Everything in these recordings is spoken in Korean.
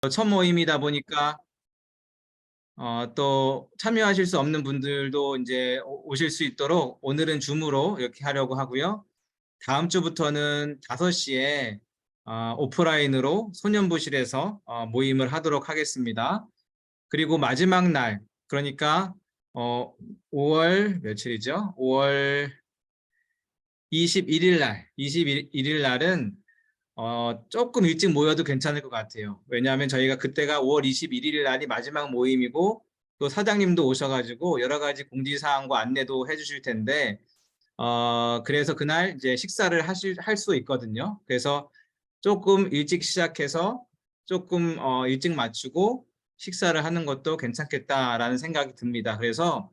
첫 모임이다 보니까 또 참여하실 수 없는 분들도 이제 오실 수 있도록 오늘은 줌으로 이렇게 하려고 하고요. 다음 주부터는 5시에 오프라인으로 소년부실에서 모임을 하도록 하겠습니다. 그리고 마지막 날, 그러니까 5월 며칠이죠? 5월 21일 날은 조금 일찍 모여도 괜찮을 것 같아요. 왜냐하면 저희가 그때가 5월 21일 날이 마지막 모임이고 또 사장님도 오셔가지고 여러 가지 공지사항과 안내도 해주실 텐데 그래서 그날 이제 식사를 할 수 있거든요. 그래서 조금 일찍 시작해서 조금 일찍 마치고 식사를 하는 것도 괜찮겠다라는 생각이 듭니다. 그래서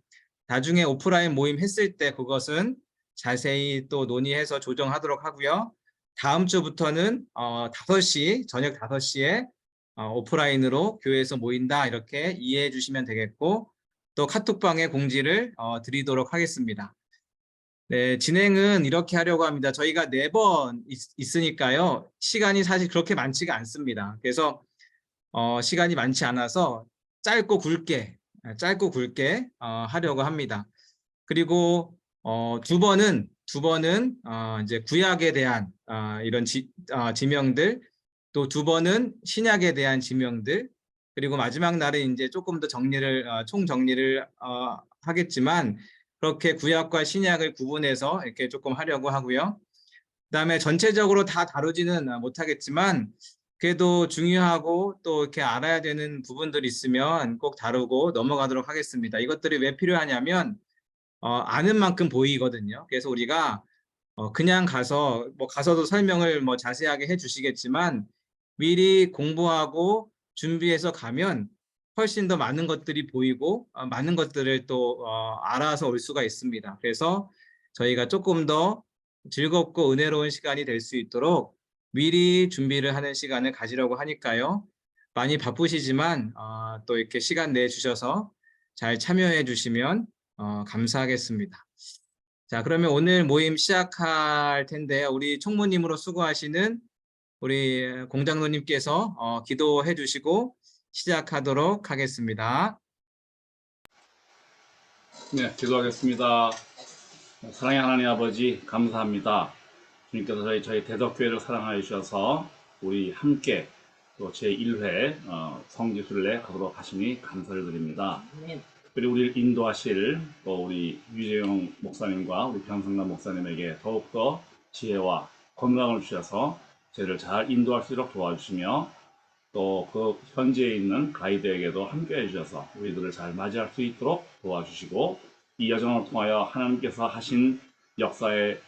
나중에 오프라인 모임 했을 때 그것은 자세히 또 논의해서 조정하도록 하고요. 다음 주부터는 5시, 저녁 5시에 오프라인으로 교회에서 모인다 이렇게 이해해 주시면 되겠고 또 카톡방에 공지를 드리도록 하겠습니다. 네, 진행은 이렇게 하려고 합니다. 저희가 4번 있으니까요. 시간이 사실 그렇게 많지가 않습니다. 그래서 시간이 많지 않아서 짧고 굵게 하려고 합니다. 그리고 두 번은 이제 구약에 대한 이런 지명들, 또 2번은 신약에 대한 지명들, 그리고 마지막 날은 이제 조금 더 총 정리를 하겠지만 그렇게 구약과 신약을 구분해서 이렇게 조금 하려고 하고요. 그다음에 전체적으로 다 다루지는 못하겠지만 그래도 중요하고 또 이렇게 알아야 되는 부분들이 있으면 꼭 다루고 넘어가도록 하겠습니다. 이것들이 왜 필요하냐면 아는 만큼 보이거든요. 그래서 우리가 그냥 가서도 설명을 뭐 자세하게 해주시겠지만 미리 공부하고 준비해서 가면 훨씬 더 많은 것들이 보이고 많은 것들을 또 알아서 올 수가 있습니다. 그래서 저희가 조금 더 즐겁고 은혜로운 시간이 될 수 있도록 미리 준비를 하는 시간을 가지려고 하니까요. 많이 바쁘시지만 또 이렇게 시간 내주셔서 잘 참여해 주시면 감사하겠습니다. 자, 그러면 오늘 모임 시작할 텐데요. 우리 총무님으로 수고하시는 우리 공장로님께서 기도해 주시고 시작하도록 하겠습니다. 네, 기도하겠습니다. 사랑의 하나님 아버지 감사합니다. 주님께서 저희 대덕교회를 사랑하여 주셔서 우리 함께 또 제1회 성지순례 가도록 하시니 감사를 드립니다. 그리고 우리를 인도하실 또 우리 유재용 목사님과 우리 변성남 목사님에게 더욱더 지혜와 건강을 주셔서 저희를 잘 인도할 수 있도록 도와주시며 또 그 현지에 있는 가이드에게도 함께 해주셔서 우리들을 잘 맞이할 수 있도록 도와주시고 이 여정을 통하여 하나님께서 하신 역사의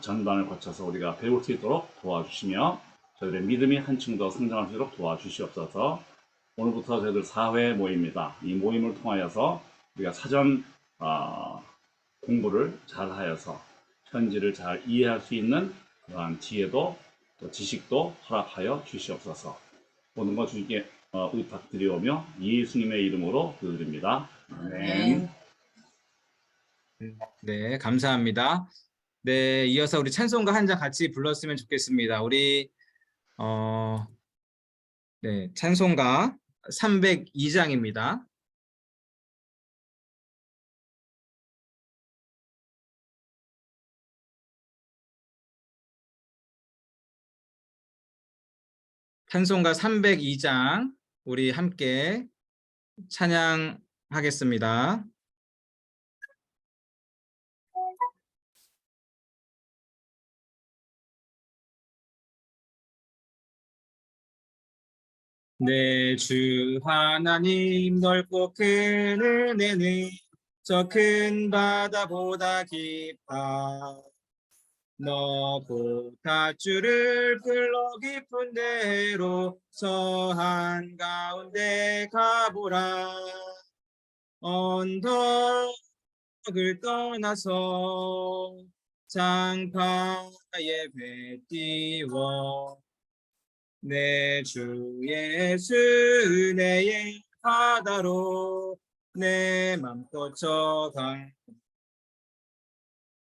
전반을 거쳐서 우리가 배울 수 있도록 도와주시며 저희들의 믿음이 한층 더 성장할 수 있도록 도와주시옵소서. 오늘부터 저희들 4회 모임입니다. 이 모임을 통하여서 우리가 사전 공부를 잘 하여서 현지를 잘 이해할 수 있는 그러한 지혜도 또 지식도 허락하여 주시옵소서. 모든 것 주님께 의탁드리오며 예수님의 이름으로 기도드립니다. 아멘. 네, 감사합니다. 네, 이어서 우리 찬송가 한 장 같이 불렀으면 좋겠습니다. 우리 네, 찬송가 302장입니다. 찬송가 302장 우리 함께 찬양하겠습니다. 내 주 하나님 넓고 큰 은혜는 저 큰 바다보다 깊다. 너보다 주를 불러 깊은 데로 저 한가운데 가보라. 언덕을 떠나서 장파에 배 띄워 내 주 예수 은혜의 바다로 내 맘 뻗쳐가.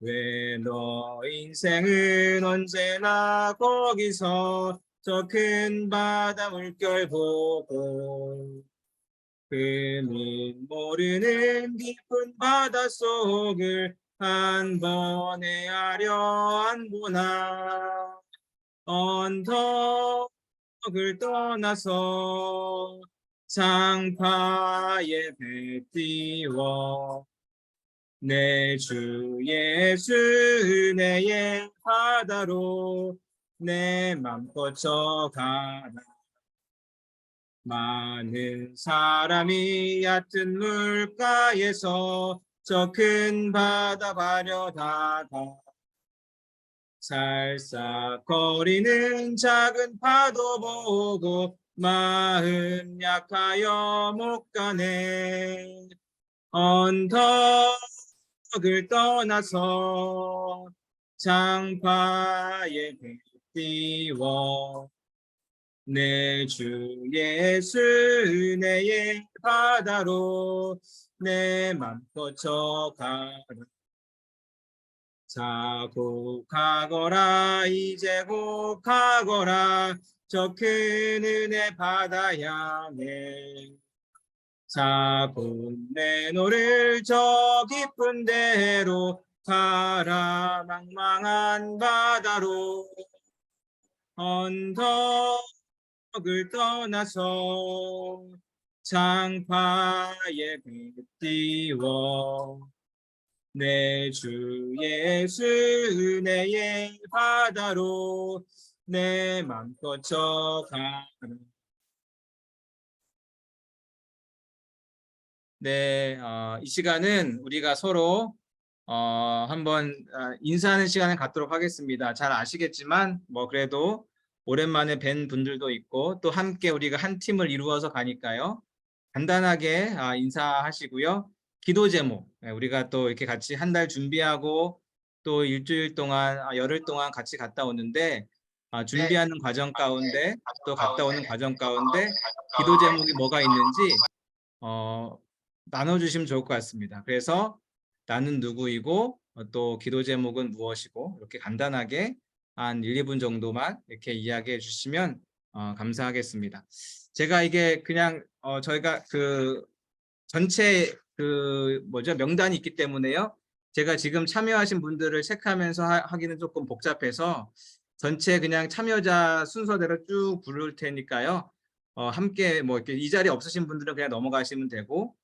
왜 너 인생은 언제나 거기서 저 큰 바다 물결 보고 그는 모르는 깊은 바닷속을 한 번에 하려 한구나. 언덕을 떠나서 장파에 배 띄워 내 주 예수 은혜의 바다로 내 맘 뻗쳐가라. 많은 사람이 얕은 물가에서 저 큰 바다 가려다가 살싹거리는 작은 파도 보고 마음 약하여 못 가네. 언덕을 떠나서 장파에 배 띄워 내 주 예수 은혜의 바다로 내 맘 뻗쳐가라. 자곡하거라 이제 곡하거라 저 큰 은혜 바다 향해 자꾸 내 노를 저 깊은 데로 가라. 망망한 바다로 언덕을 떠나서 장파에 배 띄워 내 주 예수 은혜의 바다로 내 맘 뻗쳐가라. 네, 이 시간은 우리가 서로 한번 인사하는 시간을 갖도록 하겠습니다. 잘 아시겠지만 뭐 그래도 오랜만에 뵌 분들도 있고 또 함께 우리가 한 팀을 이루어서 가니까요. 간단하게 인사하시고요. 기도 제목, 우리가 또 이렇게 같이 한 달 준비하고 또 일주일 동안, 열흘 동안 같이 갔다 오는데 준비하는 과정 가운데 또 갔다 오는 과정 가운데 기도 제목이 뭐가 있는지 나눠주시면 좋을 것 같습니다. 그래서 나는 누구이고 또 기도 제목은 무엇이고 이렇게 간단하게 한 1, 2분 정도만 이렇게 이야기해 주시면 감사하겠습니다. 제가 이게 그냥 저희가 그 전체 그 명단이 있기 때문에요. 제가 지금 참여하신 분들을 체크하면서 하기는 조금 복잡해서 전체 그냥 참여자 순서대로 쭉 부를 테니까요. 함께 뭐 이렇게 이 자리 없으신 분들은 그냥 넘어가시면 되고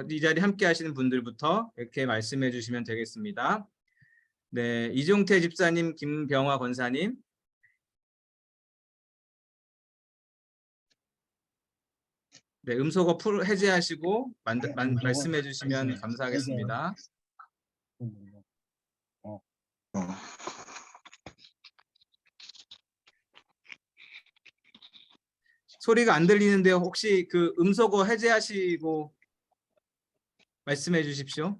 이 자리 함께 하시는 분들부터 이렇게 말씀해 주시면 되겠습니다. 네, 이종태 집사님, 김병화 권사님. 네, 음소거 해제하시고 말씀해 주시면 감사하겠습니다. 소리가 안 들리는데요. 혹시 그 음소거 해제하시고 말씀해 주십시오.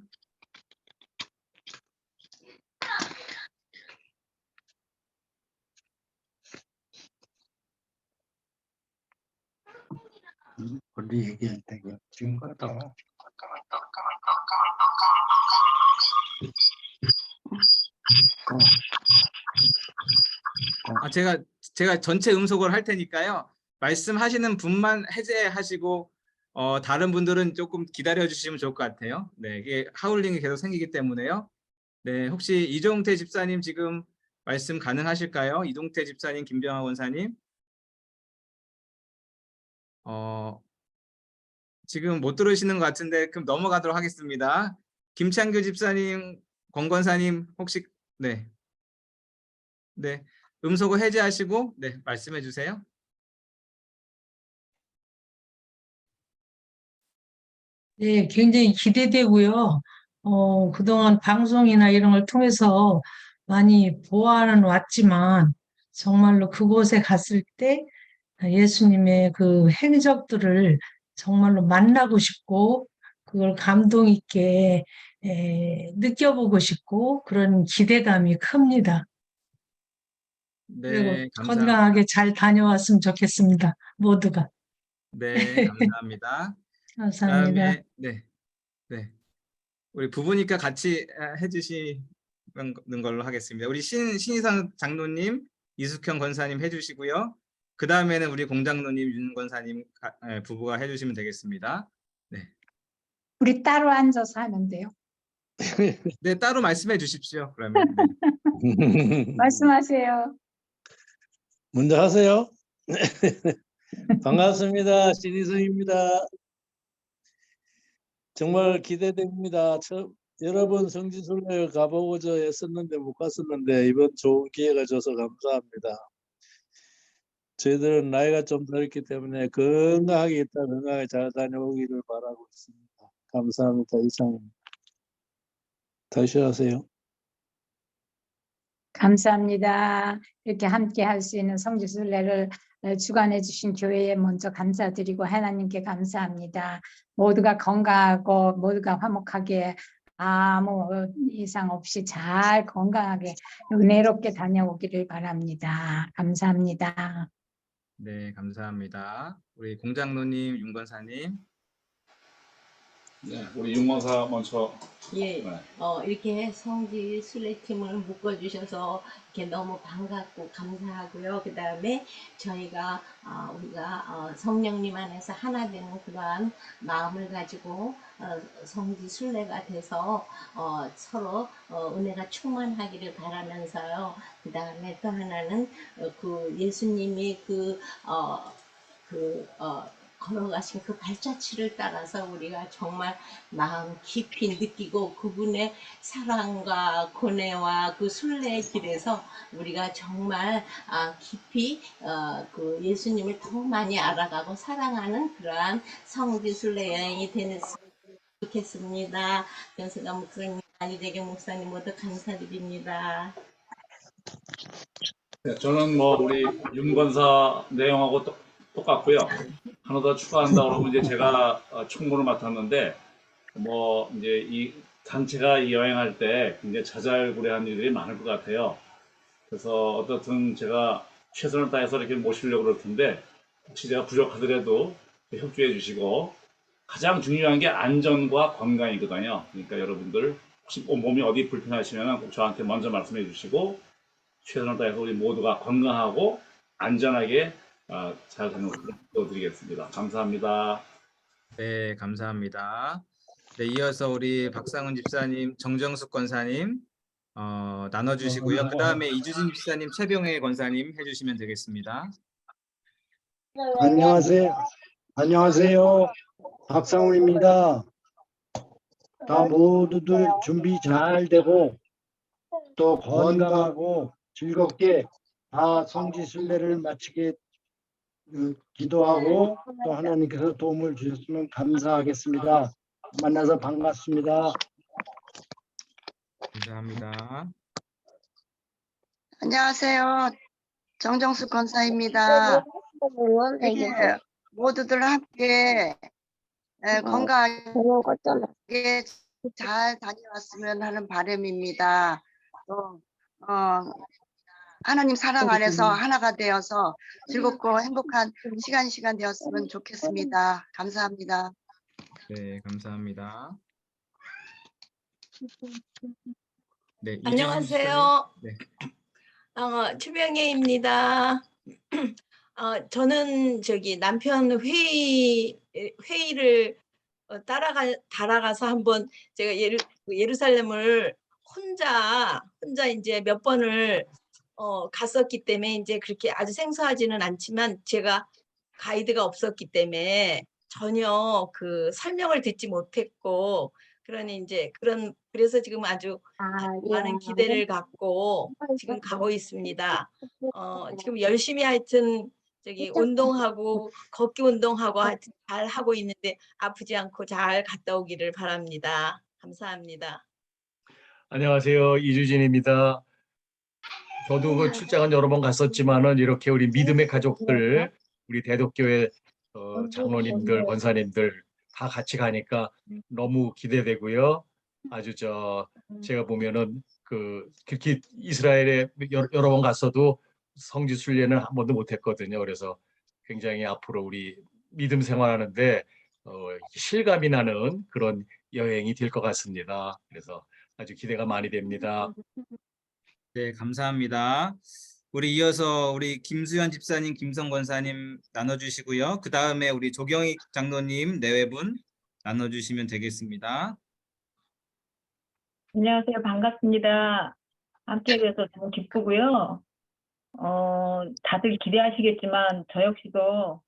우리 얘기할 때 지금 갔다 제가 전체 음소거를 할 테니까요. 말씀하시는 분만 해제하시고 다른 분들은 조금 기다려 주시면 좋을 것 같아요. 네, 이게 하울링이 계속 생기기 때문에요. 네, 혹시 이종태 집사님 지금 말씀 가능하실까요? 이종태 집사님, 김병화 원사님. 지금 못 들으시는 것 같은데 그럼 넘어가도록 하겠습니다. 김창규 집사님, 권권사님 혹시 네, 음소거 해제하시고 네 말씀해 주세요. 네, 굉장히 기대되고요. 그동안 방송이나 이런 걸 통해서 많이 보아는 왔지만 정말로 그곳에 갔을 때 예수님의 그 행적들을 정말로 만나고 싶고 그걸 감동 있게 느껴보고 싶고 그런 기대감이 큽니다. 그리고 네, 감사합니다. 건강하게 잘 다녀왔으면 좋겠습니다. 모두가. 네, 감사합니다. 감사합니다. 그다음에 네, 우리 부부니까 같이 해주시는 걸로 하겠습니다. 우리 신희상 장로님, 이숙형 권사님 해주시고요. 그 다음에는 우리 공장로님 윤 권사님 부부가 해주시면 되겠습니다. 네. 우리 따로 앉아서 하면 돼요. 네, 따로 말씀해 주십시오. 그러면. 네. 말씀하세요. 먼저 하세요. 반갑습니다. 신희성입니다. 정말 기대됩니다. 여러 번 성지순례를 가보고자 했었는데 못 갔었는데 이번 좋은 기회가 줘서 감사합니다. 저희들은 나이가 좀 들었기 때문에 건강하게 있다 건강하게 잘 다녀오기를 바라고 있습니다. 감사합니다. 이상입니다. 다시 하세요. 감사합니다. 이렇게 함께 할 수 있는 성지순례를 주관해 주신 교회에 먼저 감사드리고 하나님께 감사합니다. 모두가 건강하고 모두가 화목하게 아무 이상 없이 잘 건강하게 은혜롭게 다녀오기를 바랍니다. 감사합니다. 네, 감사합니다. 우리 공장로님, 윤 권사님. 네, 우리 윤권사 먼저. 예, 네. 이렇게 성지 순례팀을 묶어주셔서 이렇게 너무 반갑고 감사하고요. 그 다음에 저희가 우리가 성령님 안에서 하나 되는 그러한 마음을 가지고 성지 순례가 돼서 서로 은혜가 충만하기를 바라면서요. 그 다음에 또 하나는 그 예수님이 걸어가신 그 발자취를 따라서 우리가 정말 마음 깊이 느끼고 그분의 사랑과 고뇌와 그 순례의 길에서 우리가 정말 깊이 그 예수님을 더 많이 알아가고 사랑하는 그러한 성지 순례 여행이 되는 좋겠습니다. 변수가 목사님, 안희대경 목사님 모두 감사드립니다. 네, 저는 뭐 우리 윤권사 내용하고 똑같고요. 하나 더 추가한다 그러면 이제 제가 총무를 맡았는데 뭐 이제 이 단체가 이 여행할 때 굉장히 자잘구레한 일들이 많을 것 같아요. 그래서 어떻든 제가 최선을 다해서 이렇게 모시려고 그럴 텐데 혹시 제가 부족하더라도 협조해 주시고 가장 중요한 게 안전과 건강이거든요. 그러니까 여러분들 혹시 몸이 어디 불편하시면 꼭 저한테 먼저 말씀해 주시고 최선을 다해서 우리 모두가 건강하고 안전하게 잘 다녀오도록 감사합니다. 네, 감사합니다. 네, 이어서 우리 박상훈 집사님, 정정숙 권사님 나눠주시고요. 그 다음에 이주진 집사님, 최병혜 권사님 해주시면 되겠습니다. 안녕하세요. 안녕하세요. 박상훈입니다. 다 모두들 준비 잘 되고 또 건강하고 즐겁게 다 성지순례를 마치게 기도하고 또 하나님께서 도움을 주셨으면 감사하겠습니다. 만나서 반갑습니다. 감사합니다. 안녕하세요. 정정숙 권사입니다. 이게 모두들 함께 건강하게 잘 다녀왔으면 하는 바람입니다. 또 하나님 사랑 안에서 하나가 되어서 즐겁고 행복한 시간 되었으면 좋겠습니다. 감사합니다. 네, 감사합니다. 네, 이주진 안녕하세요. 집사님. 최병혜입니다. 저는 남편 회의를 따라가서 한번 제가 예루살렘을 혼자 이제 몇 번을 갔었기 때문에 이제 그렇게 아주 생소하지는 않지만 제가 가이드가 없었기 때문에 전혀 그 설명을 듣지 못했고 그러니 이제 그래서 지금 아주 많은 기대를 갖고 지금 가고 있습니다. 지금 열심히 하여튼 운동하고 걷기 운동하고 하여튼 잘 하고 있는데 아프지 않고 잘 갔다 오기를 바랍니다. 감사합니다. 안녕하세요. 이주진입니다. 저도 그 출장은 여러 번 갔었지만은 이렇게 우리 믿음의 가족들, 우리 대덕교회 장로님들, 권사님들 다 같이 가니까 너무 기대되고요. 아주 제가 보면은 그렇게 이스라엘에 여러 번 갔어도 성지 순례는 한 번도 못했거든요. 그래서 굉장히 앞으로 우리 믿음 생활하는데 실감이 나는 그런 여행이 될 것 같습니다. 그래서 아주 기대가 많이 됩니다. 네, 감사합니다. 우리 이어서 우리 김수현 집사님, 김성 권사님 나눠주시고요. 그 다음에 우리 조경익 장로님 내외분 나눠주시면 되겠습니다. 안녕하세요. 반갑습니다. 함께 돼서 참 기쁘고요. 다들 기대하시겠지만 저 역시도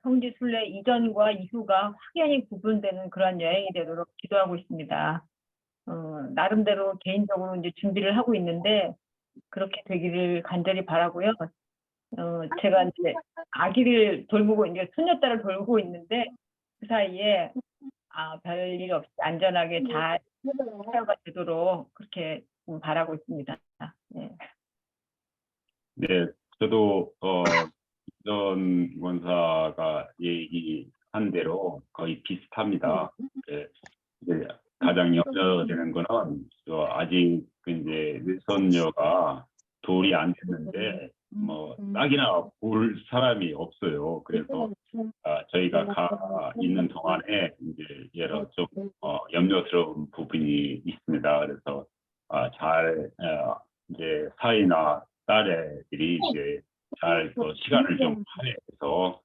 성지순례 이전과 이후가 확연히 구분되는 그런 여행이 되도록 기도하고 있습니다. 나름대로 개인적으로 이제 준비를 하고 있는데 그렇게 되기를 간절히 바라고요. 제가 이제 아기를 돌보고 이제 손녀딸을 돌보고 있는데 그 사이에 별일 없이 안전하게 잘 케어가 되도록 그렇게 바라고 있습니다. 네. 네, 저도 이전 원사가 얘기한 대로 거의 비슷합니다. 네, 이제 가장 염려되는 거는 아직 이제 손녀가 돌이 안 됐는데 뭐 딱이나 볼 사람이 없어요. 그래서 저희가 가 있는 동안에 이제 여러 좀 염려스러운 부분이 있습니다. 그래서 잘 이제 사이나 딸애들이 이제 잘 시간을 좀 할애해서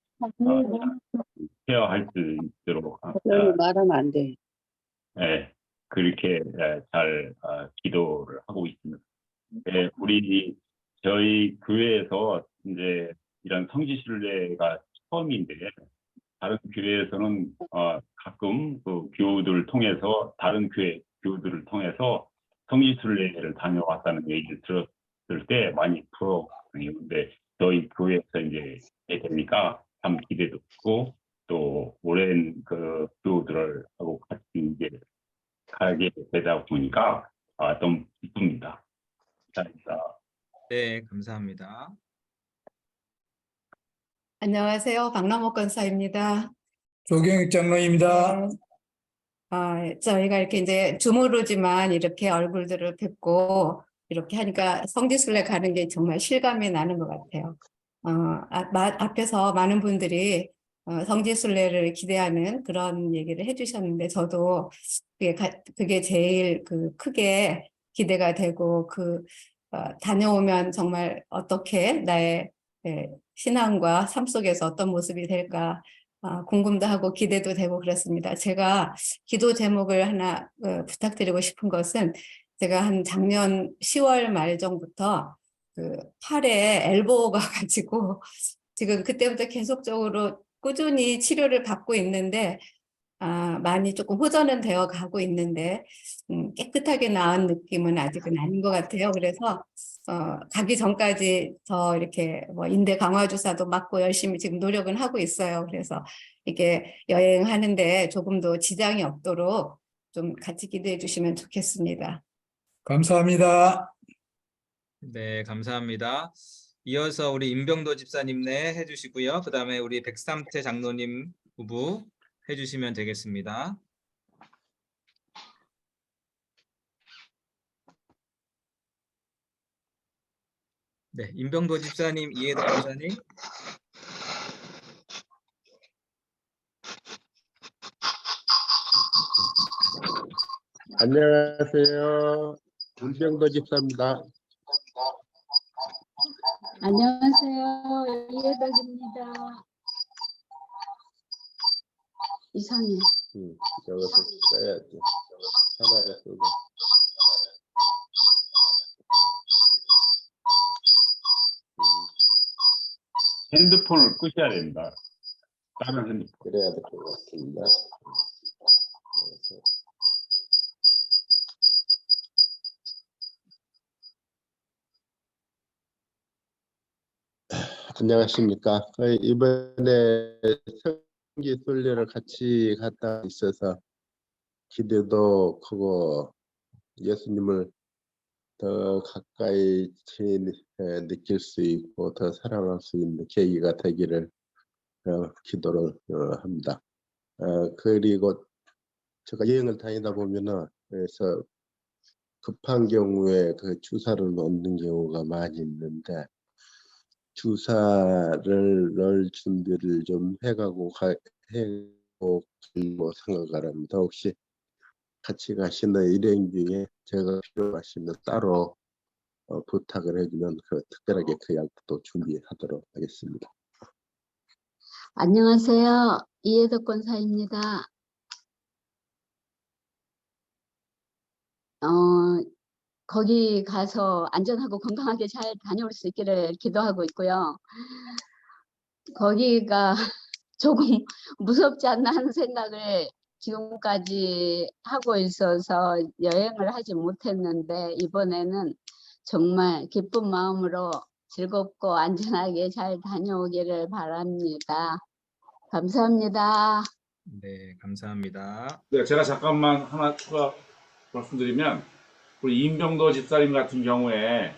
케어할 수 있도록 말하면 안 돼. 네, 그렇게 잘 기도를 하고 있습니다. 네, 저희 교회에서 이제 이런 성지순례가 처음인데 다른 교회에서는 가끔 그 교우들을 통해서 다른 교회 교우들을 통해서 성지순례를 다녀왔다는 얘기를 들었을 때 많이 부러웠거든요. 근데 저희 교회에서 이제 되니까 참 기대도 있고 또 오랜 그 교우들을 하고 같이 이제 가게 되다 보니까 너무 기쁩니다. 감사합니다. 네, 감사합니다. 안녕하세요. 박남옥 권사입니다. 조경익 장로입니다. 저희가 이렇게 이제 줌으로지만 이렇게 얼굴들을 뵙고 이렇게 하니까 성지순례 가는 게 정말 실감이 나는 것 같아요. 앞에서 많은 분들이 성지순례를 기대하는 그런 얘기를 해주셨는데 저도 그게 제일 크게 기대가 되고 다녀오면 정말 어떻게 나의 신앙과 삶 속에서 어떤 모습이 될까 궁금도 하고 기대도 되고 그렇습니다. 제가 기도 제목을 하나 부탁드리고 싶은 것은 제가 한 작년 10월 말 전부터 팔에 엘보가 가지고 지금 그때부터 계속적으로 꾸준히 치료를 받고 있는데 많이 조금 호전은 되어 가고 있는데 깨끗하게 나은 느낌은 아직은 아닌 것 같아요. 그래서 가기 전까지 더 이렇게 뭐 인대 강화 주사도 맞고 열심히 지금 노력은 하고 있어요. 그래서 이게 여행하는데 조금 더 지장이 없도록 좀 같이 기도해 주시면 좋겠습니다. 감사합니다. 네, 감사합니다. 이어서 우리 임병도 집사님 해주시고요. 그 다음에 우리 백삼태 장로님 부부 해주시면 되겠습니다. 네, 임병도 집사님, 이해도 권사님. 안녕하세요. 임병도 집사입니다. 안녕하세요. 이해덕입니다. 이상해. 여기서 써야지. 하나가 쓰고. 핸드폰을 끄셔야 됩니다. 다른 핸드폰. 그래야 될 것 같습니다. 안녕하십니까. 이번에 성지순례를 같이 갔다 있어서 기대도 크고 예수님을 더 가까이 느낄 수 있고 더 사랑할 수 있는 계기가 되기를 기도를 합니다. 그리고 제가 여행을 다니다 보면은 그래서 급한 경우에 주사를 놓는 경우가 많이 있는데 주사를 넣을 준비를 좀 해가고 생각을 합니다. 혹시 같이 가시는 일행 중에 제가 필요하시면 따로 부탁을 해주면 특별하게 그 약도 준비하도록 하겠습니다. 안녕하세요. 이혜덕 권사입니다. 거기 가서 안전하고 건강하게 잘 다녀올 수 있기를 기도하고 있고요. 거기가 조금 무섭지 않나 하는 생각을 지금까지 하고 있어서 여행을 하지 못했는데 이번에는 정말 기쁜 마음으로 즐겁고 안전하게 잘 다녀오기를 바랍니다. 감사합니다. 네, 감사합니다. 네, 제가 잠깐만 하나 추가 말씀드리면 우리 임병도 집사님 같은 경우에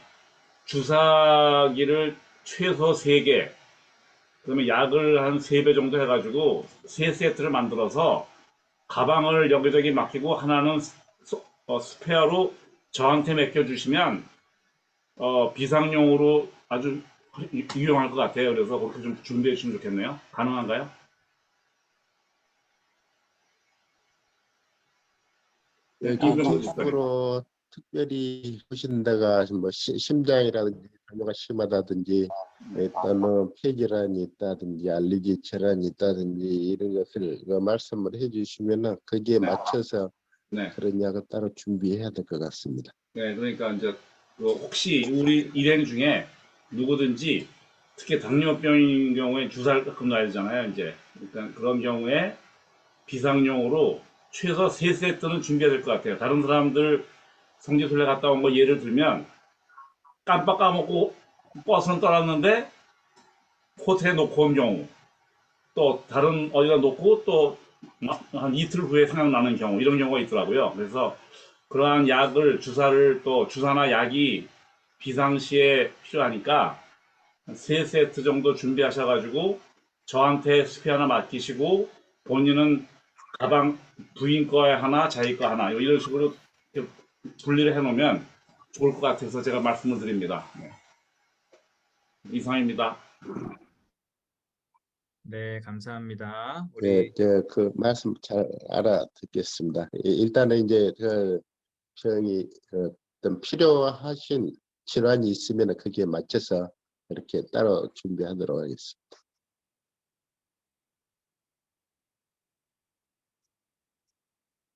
주사기를 최소 3개, 그다음에 약을 한 3배 정도 해가지고 3세트를 만들어서 가방을 여기저기 맡기고 하나는 스페어로 저한테 맡겨주시면 비상용으로 아주 유용할 것 같아요. 그래서 그렇게 좀 준비해 주시면 좋겠네요. 가능한가요? 여기 쪽으로 특별히 보신 데가 뭐 심장이라든지 당뇨가 심하다든지 또는 폐질환이 있다든지 알레르기 질환이 있다든지 이런 것을 말씀을 해주시면은 거기에 맞춰서 네. 그런 약을 따로 준비해야 될 것 같습니다. 네, 그러니까 이제 혹시 우리 일행 중에 누구든지 특히 당뇨병인 경우에 주사를 가끔 놔야 되잖아요. 이제 그러니까 그런 경우에 비상용으로 최소 3세트는 준비해야 될 것 같아요. 다른 사람들 성지순례 갔다 온 거 예를 들면 깜빡 까먹고 버스는 떠났는데 호텔에 놓고 온 경우, 또 다른 어디다 놓고 또 한 이틀 후에 생각나는 경우, 이런 경우가 있더라고요. 그래서 그러한 약을, 주사를, 또 주사나 약이 비상시에 필요하니까 3세트 정도 준비하셔가지고 저한테 스페 하나 맡기시고 본인은 가방 부인 거에 하나, 자기 거 하나, 이런 식으로 분리를 해놓으면 좋을 것 같아서 제가 말씀을 드립니다. 네. 이상입니다. 네, 감사합니다. 네, 우리 그 말씀 잘 알아듣겠습니다. 일단은 이제 저희 어떤 필요하신 질환이 있으면 거기에 맞춰서 이렇게 따로 준비하도록 하겠습니다.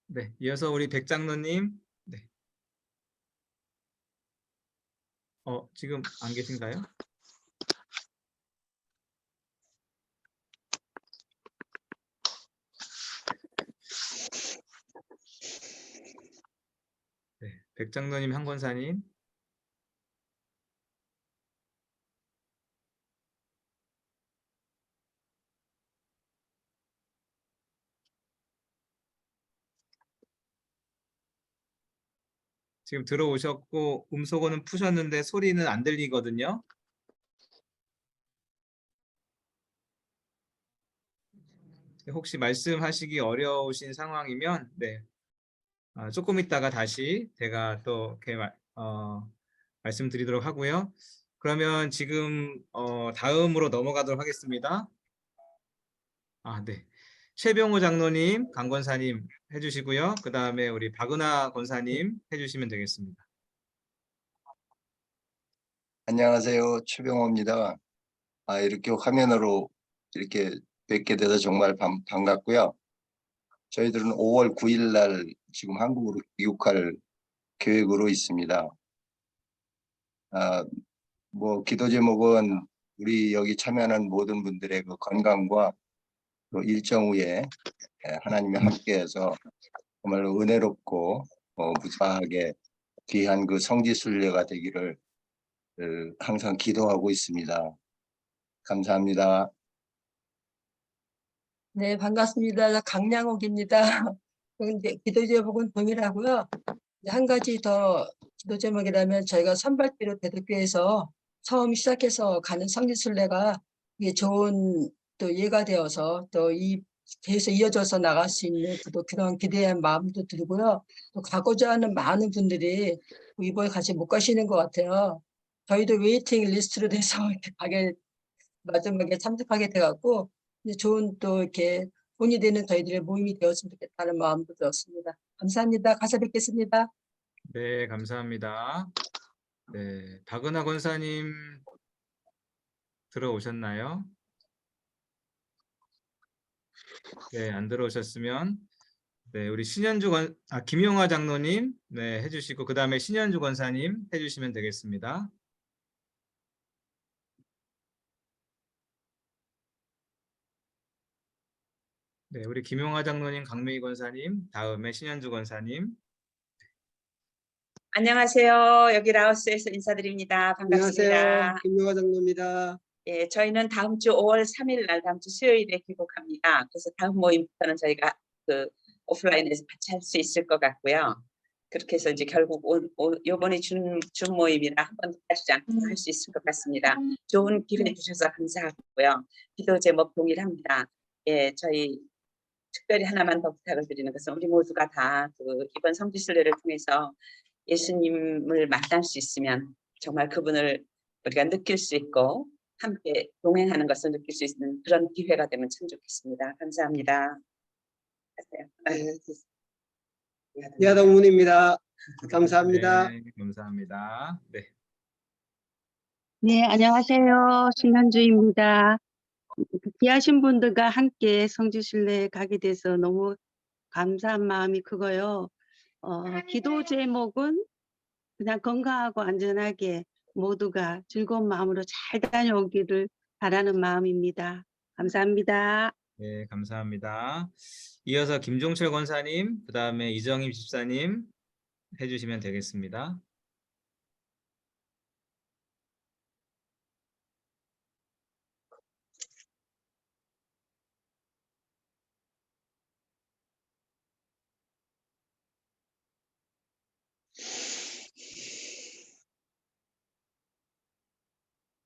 네, 이어서 우리 백 장로님. 네. 지금 안 계신가요? 네, 백 장로님, 한 권사님. 지금 들어오셨고 음소거는 푸셨는데 소리는 안 들리거든요. 혹시 말씀하시기 어려우신 상황이면 네, 조금 있다가 다시 제가 또 이렇게 말씀드리도록 하고요. 그러면 지금 다음으로 넘어가도록 하겠습니다. 네. 최병호 장로님, 강 권사님 해주시고요. 그 다음에 우리 박은하 권사님 해주시면 되겠습니다. 안녕하세요. 최병호입니다. 이렇게 화면으로 이렇게 뵙게 돼서 정말 반갑고요. 저희들은 5월 9일 날 지금 한국으로 귀국할 계획으로 있습니다. 뭐 기도 제목은 우리 여기 참여하는 모든 분들의 그 건강과 또 일정 후에 하나님이 함께해서 정말로 은혜롭고 무사하게 귀한 그 성지순례가 되기를 항상 기도하고 있습니다. 감사합니다. 네, 반갑습니다. 강량옥입니다. 근데 기도 제목은 동일하고요. 한 가지 더 기도 제목이라면 저희가 선발비로 대덕교에서 처음 시작해서 가는 성지순례가 이게 좋은 또 예가 되어서 또 계속 이어져서 나갈 수 있는 그런 기대한 마음도 들고요. 또 가고자 하는 많은 분들이 이번에 같이 못 가시는 것 같아요. 저희도 웨이팅 리스트로 돼서 이렇게 마지막에 참석하게 돼갖고 이제 좋은 또 이렇게 돈이 되는 저희들의 모임이 되었으면 좋겠다는 마음도 들었습니다. 감사합니다. 가서 뵙겠습니다. 네, 감사합니다. 네, 박은하 권사님 들어오셨나요? 네, 안 들어오셨으면 네, 우리 김용화 장로님 네, 해주시고 그 다음에 신현주 권사님 해주시면 되겠습니다. 네, 우리 김용화 장로님, 강명희 권사님, 다음에 신현주 권사님. 안녕하세요. 여기 라오스에서 인사드립니다. 반갑습니다. 안녕하세요. 김용화 장로입니다. 예, 저희는 다음 주 5월 3일 날 다음 주 수요일에 귀국합니다. 그래서 다음 모임부터는 저희가 그 오프라인에서 같이 할 수 있을 것 같고요. 그렇게 해서 이제 결국 요번에 준 모임이라 한 번도 빠지지 않고 할 수 있을 것 같습니다. 좋은 기회 주셔서 감사하고요. 기도 제목 동일합니다. 예, 저희 특별히 하나만 더 부탁을 드리는 것은 우리 모두가 다 그 이번 성지순례를 통해서 예수님을 만날 수 있으면 정말 그분을 우리가 느낄 수 있고 함께 동행하는 것을 느낄 수 있는 그런 기회가 되면 참 좋겠습니다. 감사합니다. 하세요. 이하동문입니다. 감사합니다. 네, 감사합니다. 네. 네, 안녕하세요. 신현주입니다. 귀하신 분들과 함께 성지순례 가게 돼서 너무 감사한 마음이 크고요. 기도 제목은 그냥 건강하고 안전하게 모두가 즐거운 마음으로 잘 다녀오기를 바라는 마음입니다. 감사합니다. 네, 감사합니다. 이어서 김종철 권사님, 그 다음에 이정임 집사님 해주시면 되겠습니다.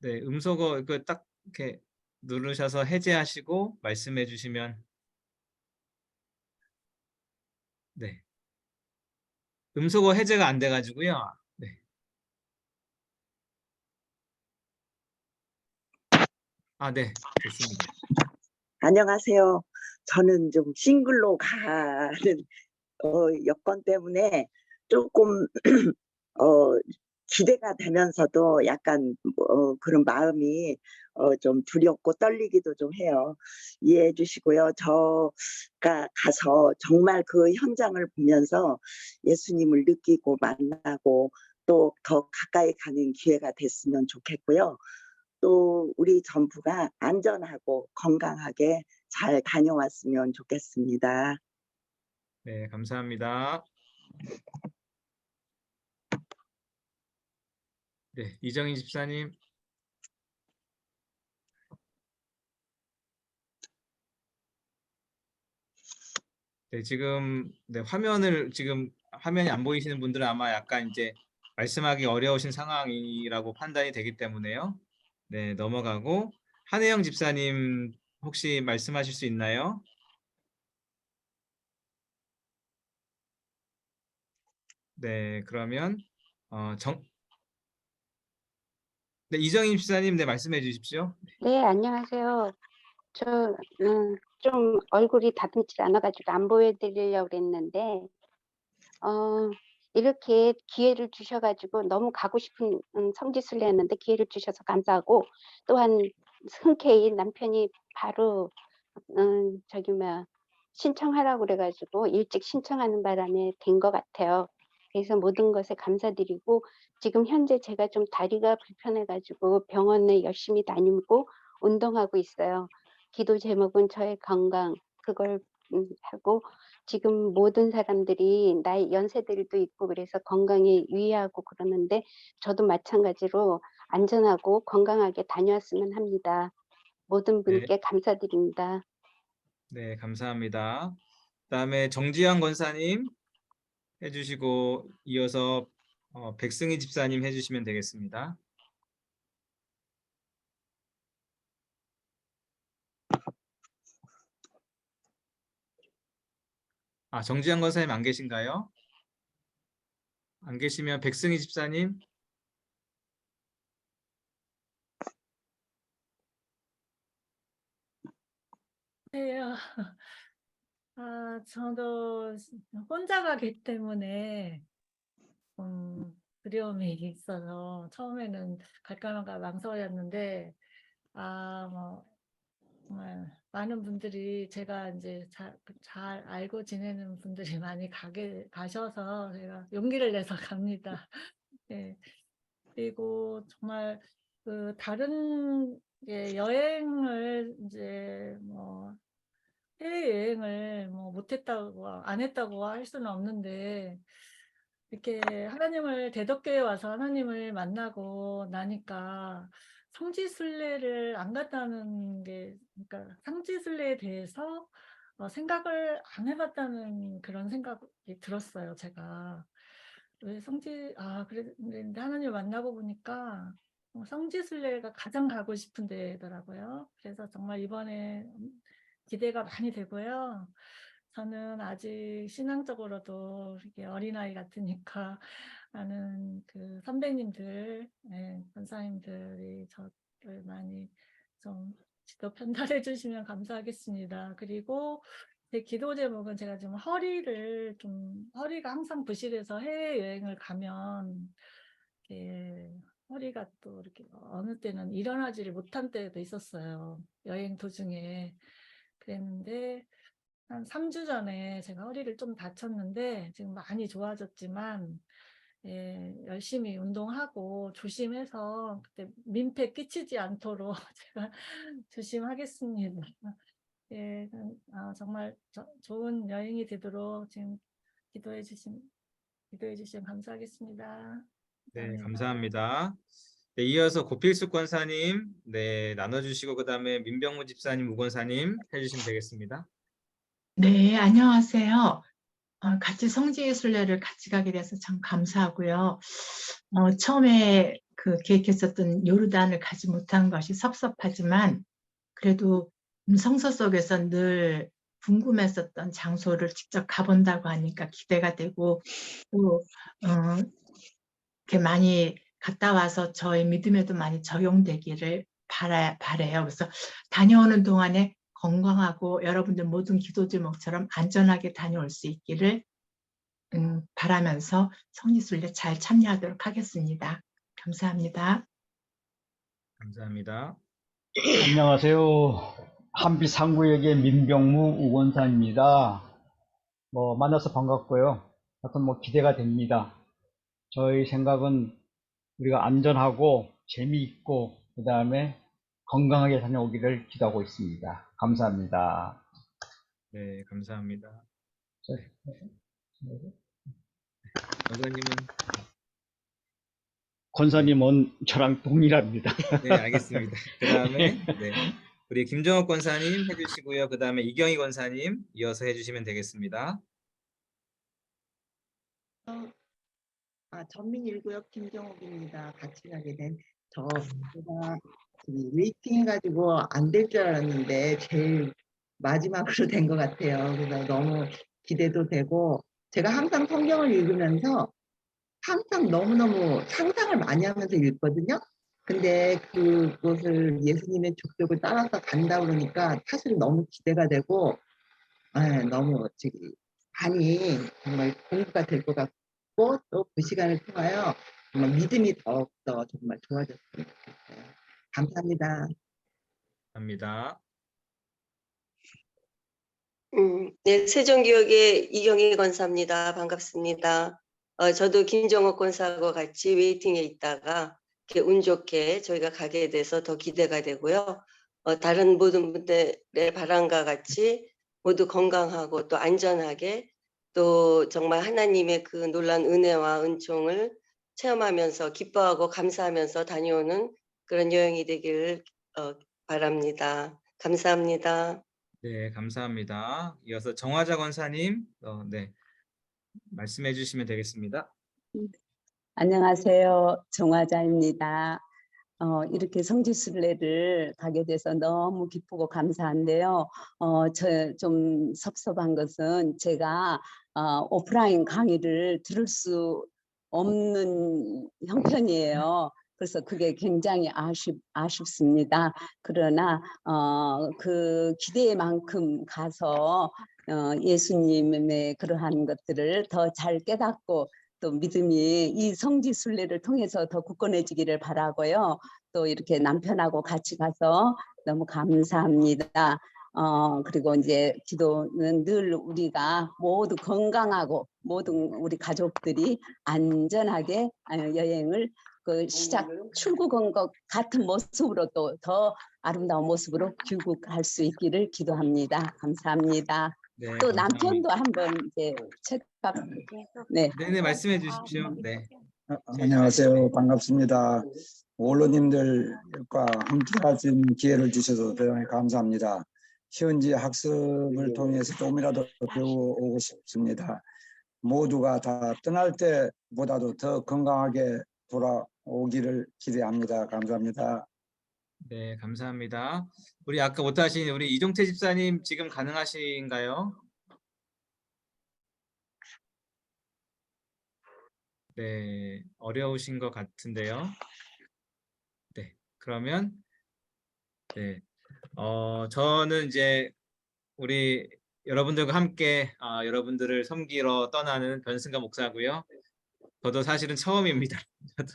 네, 음소거 딱 이렇게 누르셔서 해제하시고 말씀해 주시면 네. 음소거 해제가 안 돼가지고요. 네. 아, 네, 됐습니다. 안녕하세요. 저는 좀 싱글로 가는 여건 때문에 조금 기대가 되면서도 약간 그런 마음이 좀 두렵고 떨리기도 좀 해요. 이해해 주시고요. 저가 가서 정말 그 현장을 보면서 예수님을 느끼고 만나고 또 더 가까이 가는 기회가 됐으면 좋겠고요. 또 우리 전부가 안전하고 건강하게 잘 다녀왔으면 좋겠습니다. 네, 감사합니다. 네, 이정희 집사님. 네, 지금 화면이 안 보이시는 분들은 아마 약간 이제 말씀하기 어려우신 상황이라고 판단이 되기 때문에요. 네, 넘어가고 한혜영 집사님 혹시 말씀하실 수 있나요? 네, 그러면 네, 이정희 집사님 네, 말씀해 주십시오. 네, 안녕하세요. 좀 얼굴이 다듬지 않아가지고 안 보여드리려고 그랬는데, 이렇게 기회를 주셔가지고 너무 가고 싶은 성지순례였는데 기회를 주셔서 감사하고, 또한 흔쾌히 남편이 바로 신청하라고 그래가지고 일찍 신청하는 바람에 된 것 같아요. 그래서 모든 것에 감사드리고, 지금 현재 제가 좀 다리가 불편해가지고 병원에 열심히 다니고 운동하고 있어요. 기도 제목은 저의 건강, 그걸 하고, 지금 모든 사람들이 나이 연세들도 있고 그래서 건강에 유의하고 그러는데 저도 마찬가지로 안전하고 건강하게 다녀왔으면 합니다. 모든 분께 감사드립니다. 네, 감사합니다. 그다음에 정지현 권사님 해주시고 이어서 백승희 집사님 해주시면 되겠습니다. 아, 정지현 권사님 안 계신가요? 안 계시면 백승희 집사님. 네, 저도 혼자 가기 때문에 두려움이 있어서 처음에는 갈까 말까 망설였는데 뭐 정말 많은 분들이 제가 이제 잘 알고 지내는 분들이 많이 가셔서 제가 용기를 내서 갑니다. 네. 그리고 정말 그 다른 여행을 이제 뭐 해외여행을 뭐 못했다고 안 했다고 할 수는 없는데 이렇게 하나님을 대덕교에 와서 하나님을 만나고 나니까 성지순례를 안 갔다는 게 그러니까 성지순례에 대해서 생각을 안 해봤다는 그런 생각이 들었어요, 제가. 왜 그런데 하나님을 만나고 보니까 성지순례가 가장 가고 싶은 데더라고요. 그래서 정말 이번에 기대가 많이 되고요. 저는 아직 신앙적으로도 이렇게 어린아이 같으니까 많은 그 선배님들, 권사님들이 저를 많이 좀 지도 편달해 주시면 감사하겠습니다. 그리고 제 기도 제목은 제가 지금 허리가 항상 부실해서 해외여행을 가면 허리가 또 이렇게 어느 때는 일어나지를 못한 때도 있었어요. 여행 도중에. 그랬는데 한 3주 전에 제가 허리를 좀 다쳤는데 지금 많이 좋아졌지만 열심히 운동하고 조심해서 그때 민폐 끼치지 않도록 제가 조심하겠습니다. 정말 좋은 여행이 되도록 지금 기도해 주시면 감사하겠습니다. 네, 감사합니다. 네, 이어서 고필숙 권사님 나눠주시고 그다음에 민병무 집사님, 우권사님 해주시면 되겠습니다. 네, 안녕하세요. 같이 성지순례를 같이 가게 돼서 참 감사하고요. 처음에 그 계획했었던 요르단을 가지 못한 것이 섭섭하지만 그래도 성서 속에서 늘 궁금했었던 장소를 직접 가본다고 하니까 기대가 되고 또 이렇게 많이 갔다 와서 저의 믿음에도 많이 적용되기를 바라요. 그래서 다녀오는 동안에 건강하고 여러분들 모든 기도 제목처럼 안전하게 다녀올 수 있기를 바라면서 성지순례 잘 참여하도록 하겠습니다. 감사합니다. 감사합니다. 안녕하세요. 한빛상구역의 민병무 우권사입니다. 만나서 반갑고요. 하여튼 기대가 됩니다. 저희 생각은 우리가 안전하고 재미있고 그 다음에 건강하게 다녀오기를 기도하고 있습니다. 감사합니다. 네, 감사합니다. 권사님은? 권사님은 저랑 동일합니다. 네, 알겠습니다. 그 다음에 우리 김정옥 권사님 해주시고요. 그 다음에 이경희 권사님 이어서 해주시면 되겠습니다. 전민1구역 김정옥입니다. 같이 가게 된 제가 웨이팅 해가지고 안 될 줄 알았는데 제일 마지막으로 된 것 같아요. 그래서 너무 기대도 되고 제가 항상 성경을 읽으면서 항상 너무너무 상상을 많이 하면서 읽거든요. 근데 그곳을 예수님의 족적을 따라서 간다 그러니까 사실 너무 기대가 되고 너무 많이 정말 공부가 될 것 같고 또 그 시간을 통하여 정말 믿음이 더욱더 정말 좋아졌으면 좋겠어요. 감사합니다. 감사합니다. 네, 세종기역의 이경희 권사입니다. 반갑습니다. 저도 김정옥 권사하고 같이 웨이팅에 있다가 이렇게 운 좋게 저희가 가게 돼서 더 기대가 되고요. 다른 모든 분들의 바람과 같이 모두 건강하고 또 안전하게 또 정말 하나님의 그 놀라운 은혜와 은총을 체험하면서 기뻐하고 감사하면서 다녀오는 그런 여행이 되기를 바랍니다. 감사합니다. 네, 감사합니다. 이어서 정화자 권사님 말씀해 주시면 되겠습니다. 안녕하세요. 정화자입니다. 이렇게 성지순례를 가게 돼서 너무 기쁘고 감사한데요. 저 좀 섭섭한 것은 제가 오프라인 강의를 들을 수 없는 형편이에요. 그래서 그게 굉장히 아쉽습니다. 그러나 그 기대만큼 가서 예수님의 그러한 것들을 더 잘 깨닫고 또 믿음이 이 성지순례를 통해서 더 굳건해지기를 바라고요. 또 이렇게 남편하고 같이 가서 너무 감사합니다. 그리고 이제 기도는 늘 우리가 모두 건강하고 모든 우리 가족들이 안전하게 여행을 출국한 것 같은 모습으로 또 더 아름다운 모습으로 귀국할 수 있기를 기도합니다. 감사합니다. 네, 또 감사합니다. 남편도 한번 이제 체크업. 네. 네네, 말씀해 주십시오. 네. 안녕하세요. 반갑습니다. 원로님들과 함께 하신 기회를 주셔서 대단히 감사합니다. 현지 학습을 통해서 조금이라도 배워오고 싶습니다. 모두가 다 떠날 때보다도 더 건강하게 돌아오기를 기대합니다. 감사합니다. 네, 감사합니다. 우리 아까 못하신 우리 이종태 집사님 지금 가능하신가요? 네, 어려우신 것 같은데요. 네, 그러면 네, 저는 이제 우리 여러분들과 함께 여러분들을 섬기러 떠나는 변승가 목사고요. 저도 사실은 처음입니다. 저도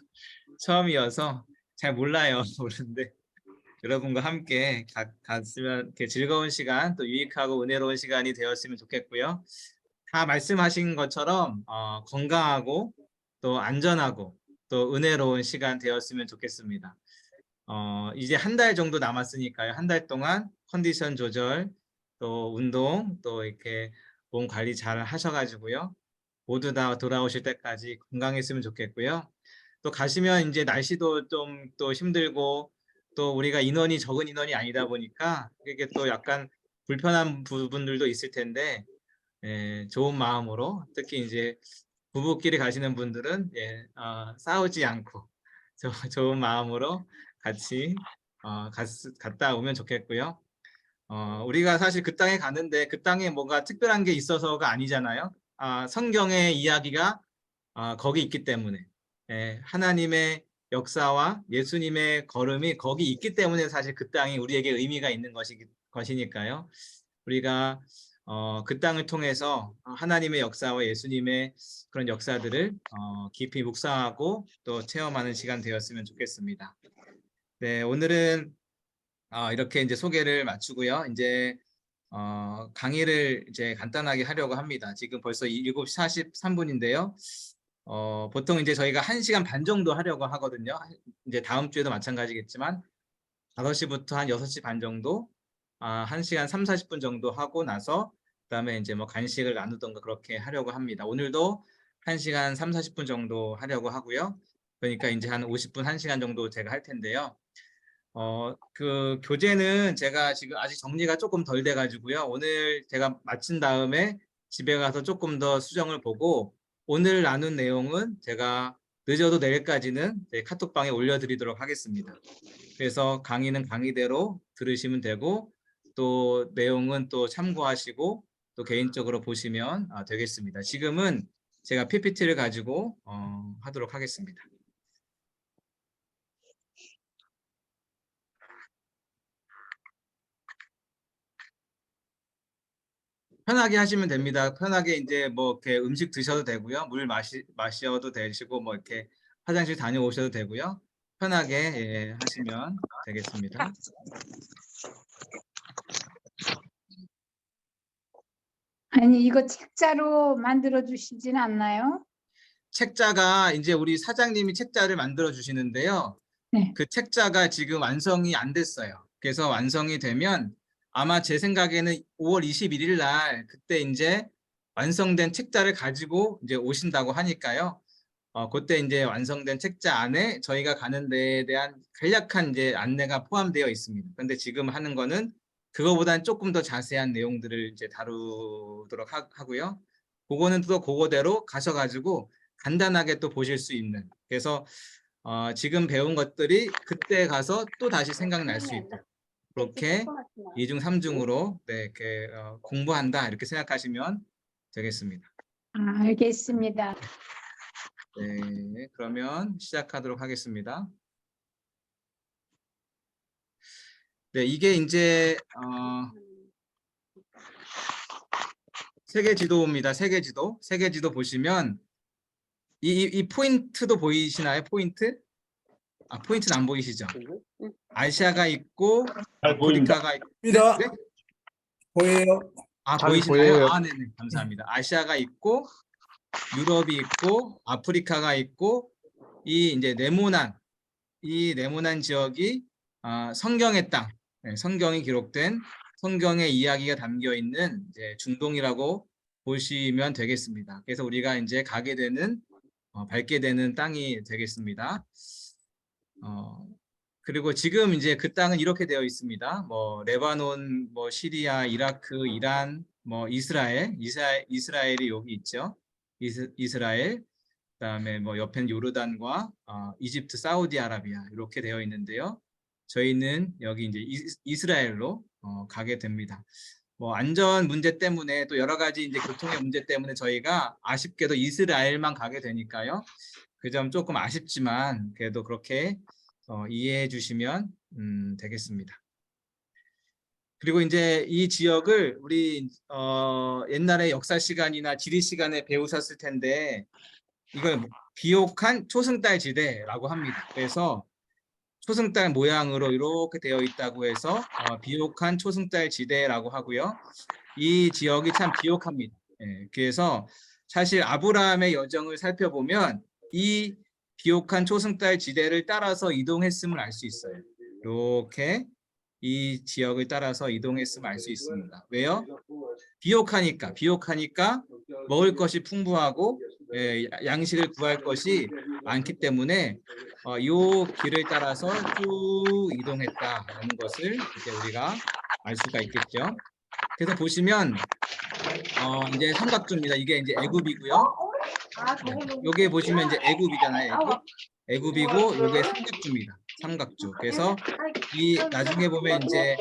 처음이어서 잘 몰라요. 모르는데 여러분과 함께 갔으면 이렇게 즐거운 시간, 또 유익하고 은혜로운 시간이 되었으면 좋겠고요. 다 말씀하신 것처럼 건강하고 또 안전하고 또 은혜로운 시간 되었으면 좋겠습니다. 이제 한 달 정도 남았으니까요. 한 달 동안 컨디션 조절, 또 운동, 또 이렇게 몸 관리 잘 하셔가지고요. 모두 다 돌아오실 때까지 건강했으면 좋겠고요. 또 가시면 이제 날씨도 좀 또 힘들고 또 우리가 인원이 적은 인원이 아니다 보니까 이게 또 약간 불편한 부분들도 있을 텐데 좋은 마음으로 특히 이제 부부끼리 가시는 분들은 싸우지 않고 좋은 마음으로 같이 갔다 오면 좋겠고요. 우리가 사실 그 땅에 가는데 그 땅에 뭔가 특별한 게 있어서가 아니잖아요. 성경의 이야기가 거기 있기 때문에 하나님의 역사와 예수님의 걸음이 거기 있기 때문에 사실 그 땅이 우리에게 의미가 있는 것이니까요. 우리가 그 땅을 통해서 하나님의 역사와 예수님의 그런 역사들을 깊이 묵상하고 또 체험하는 시간 되었으면 좋겠습니다. 네, 오늘은 이렇게 이제 소개를 마치고요. 이제 강의를 이제 간단하게 하려고 합니다. 지금 벌써 7시 43분인데요. 보통 이제 저희가 1시간 반 정도 하려고 하거든요. 이제 다음 주에도 마찬가지겠지만 5시부터 한 6시 반 정도 1시간 3, 40분 정도 하고 나서 그다음에 이제 뭐 간식을 나누던가 그렇게 하려고 합니다. 오늘도 1시간 3, 40분 정도 하려고 하고요. 그러니까 이제 한 50분, 1시간 정도 제가 할 텐데요. 그 교재는 제가 지금 아직 정리가 조금 덜 돼 가지고요. 오늘 제가 마친 다음에 집에 가서 조금 더 수정을 보고 오늘 나눈 내용은 제가 늦어도 내일까지는 카톡방에 올려드리도록 하겠습니다. 그래서 강의는 강의대로 들으시면 되고 또 내용은 또 참고하시고 또 개인적으로 보시면 되겠습니다. 지금은 제가 PPT를 가지고 하도록 하겠습니다. 편하게 하시면 됩니다. 편하게 이제 뭐 이렇게 음식 드셔도 되고요. 물 마셔도 되시고 뭐 이렇게 화장실 다녀오셔도 되고요. 편하게 하시면 되겠습니다. 아니, 이거 책자로 만들어 주시진 않나요? 책자가 이제 우리 사장님이 책자를 만들어 주시는데요. 네. 그 책자가 지금 완성이 안 됐어요. 그래서 완성이 되면 아마 제 생각에는 5월 21일 날 그때 이제 완성된 책자를 가지고 이제 오신다고 하니까요. 그때 이제 완성된 책자 안에 저희가 가는 데에 대한 간략한 이제 안내가 포함되어 있습니다. 그런데 지금 하는 거는 그거보다는 조금 더 자세한 내용들을 이제 다루도록 하고요. 그거는 또 그거대로 가셔가지고 간단하게 또 보실 수 있는. 그래서 지금 배운 것들이 그때 가서 또 다시 생각날 수 있도록 그렇게 2중 3중으로 이렇게 공부한다 이렇게 생각하시면 되겠습니다. 알겠습니다. 네, 그러면 시작하도록 하겠습니다. 네, 이게 이제 세계 지도입니다. 세계 지도 보시면 이 포인트도 보이시나요? 포인트? 포인트는 안 보이시죠? 아시아가 있고 잘 보입니다. 아프리카가 있고 네? 보여요. 잘 보이시나요? 보여요. 네네. 감사합니다. 아시아가 있고 유럽이 있고 아프리카가 있고 이 네모난 지역이 성경의 땅, 성경이 기록된 성경의 이야기가 담겨 있는 이제 중동이라고 보시면 되겠습니다. 그래서 우리가 이제 가게 되는 밟게 되는 땅이 되겠습니다. 그리고 지금 이제 그 땅은 이렇게 되어 있습니다. 뭐 레바논, 뭐 시리아, 이라크, 이란, 뭐 이스라엘이 여기 있죠. 이스라엘, 그다음에 뭐 옆엔 요르단과 이집트, 사우디아라비아 이렇게 되어 있는데요. 저희는 여기 이제 이스라엘로 가게 됩니다. 뭐 안전 문제 때문에 또 여러 가지 이제 교통의 문제 때문에 저희가 아쉽게도 이스라엘만 가게 되니까요. 그 점 조금 아쉽지만 그래도 그렇게 이해해 주시면 되겠습니다. 그리고 이제 이 지역을 우리 옛날에 역사 시간이나 지리 시간에 배우셨을 텐데 이걸 비옥한 초승달 지대라고 합니다. 그래서 초승달 모양으로 이렇게 되어 있다고 해서 비옥한 초승달 지대라고 하고요. 이 지역이 참 비옥합니다. 그래서 사실 아브라함의 여정을 살펴보면 이 비옥한 초승달 지대를 따라서 이동했음을 알 수 있어요. 이렇게 이 지역을 따라서 이동했음을 알 수 있습니다. 왜요? 비옥하니까 먹을 것이 풍부하고 양식을 구할 것이 많기 때문에 이 길을 따라서 쭉 이동했다라는 것을 이제 우리가 알 수가 있겠죠. 그래서 보시면 이제 삼각주입니다. 이게 이제 애굽이고요. 여기 보시면 이제 애굽이잖아요. 애굽이고 이게 삼각주입니다. 삼각주. 그래서 이 나중에 보면 이제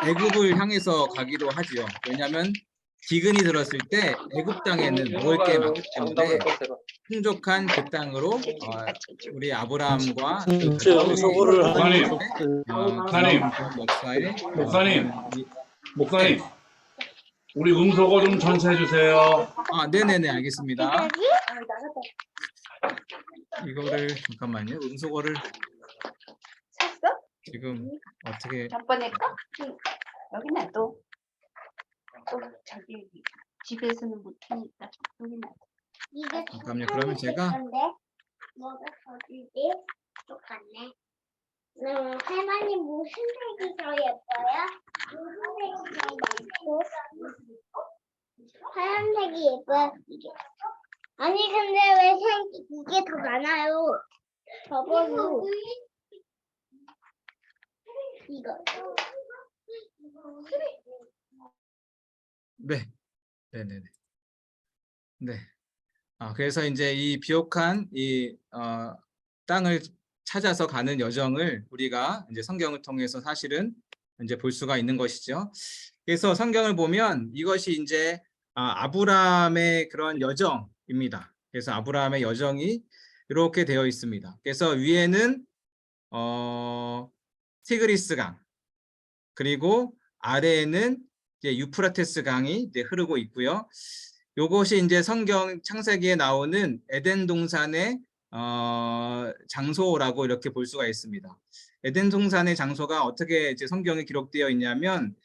애굽을 향해서 가기도 하지요. 왜냐하면 기근이 들었을 때 애굽 땅에는 먹을 게 많기 때문에 풍족한 그 땅으로 우리 아브라함과 목사님, 우리 음소거 좀 전체해 주세요. 네네네, 알겠습니다. 이거를 잠깐만요. 음소거를 지금 어떻게? 전번에 거? 여기 놔둬. 또 저기 집에서는 못 하니까 여기 놔둬. 잠깐만요. 그러면 제가 뭐가 어디지? 똑같네. 할머니 무슨 색이 더 예뻐요? 무슨 색이 더 많고? 파란색이 예뻐요. 이게. 아니 근데 왜 이게 더 많아요? 저번에 이거. 네네네. 네. 그래서 이제 이 비옥한 이 땅을 찾아서 가는 여정을 우리가 이제 성경을 통해서 사실은 이제 볼 수가 있는 것이죠. 그래서 성경을 보면 이것이 이제 아브라함의 그런 여정입니다. 그래서 아브라함의 여정이 이렇게 되어 있습니다. 그래서 위에는 티그리스 강, 그리고 아래에는 이제 유프라테스 강이 이제 흐르고 있고요. 요것이 이제 성경 창세기에 나오는 에덴 동산의 장소라고 이렇게 볼 수가 있습니다. 에덴 동산의 장소가 어떻게 이제 성경에 기록되어 있냐면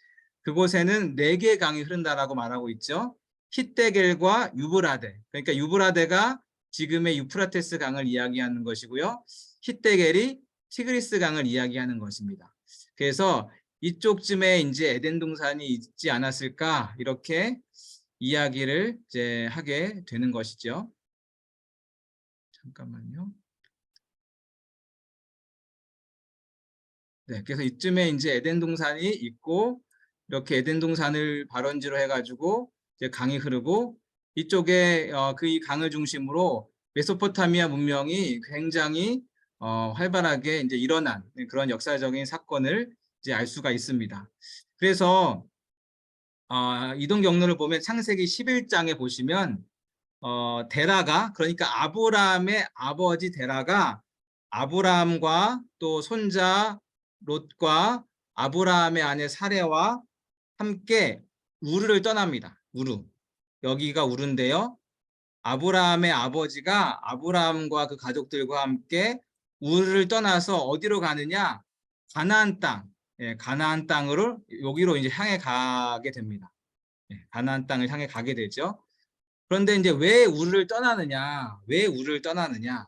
그곳에는 4개의 강이 흐른다라고 말하고 있죠. 히데겔과 유브라데. 그러니까 유브라데가 지금의 유프라테스 강을 이야기하는 것이고요. 히데겔이 티그리스 강을 이야기하는 것입니다. 그래서 이쪽쯤에 이제 에덴 동산이 있지 않았을까 이렇게 이야기를 이제 하게 되는 것이죠. 잠깐만요. 네, 그래서 이쯤에 이제 에덴 동산이 있고 이렇게 에덴 동산을 발원지로 해가지고 이제 강이 흐르고 이쪽에 그 강을 중심으로 메소포타미아 문명이 굉장히 활발하게 이제 일어난 그런 역사적인 사건을 이제 알 수가 있습니다. 그래서 이동 경로를 보면 창세기 11장에 보시면 데라가, 그러니까 아브라함의 아버지 데라가 아브라함과 또 손자 롯과 아브라함의 아내 사레와 함께 우르를 떠납니다. 우르. 여기가 우르인데요. 아브라함의 아버지가 아브라함과 그 가족들과 함께 우르를 떠나서 어디로 가느냐? 가나안 땅, 가나안 땅으로 여기로 이제 향해 가게 됩니다. 가나안 땅을 향해 가게 되죠. 그런데 이제 왜 우르를 떠나느냐? 왜 우르를 떠나느냐?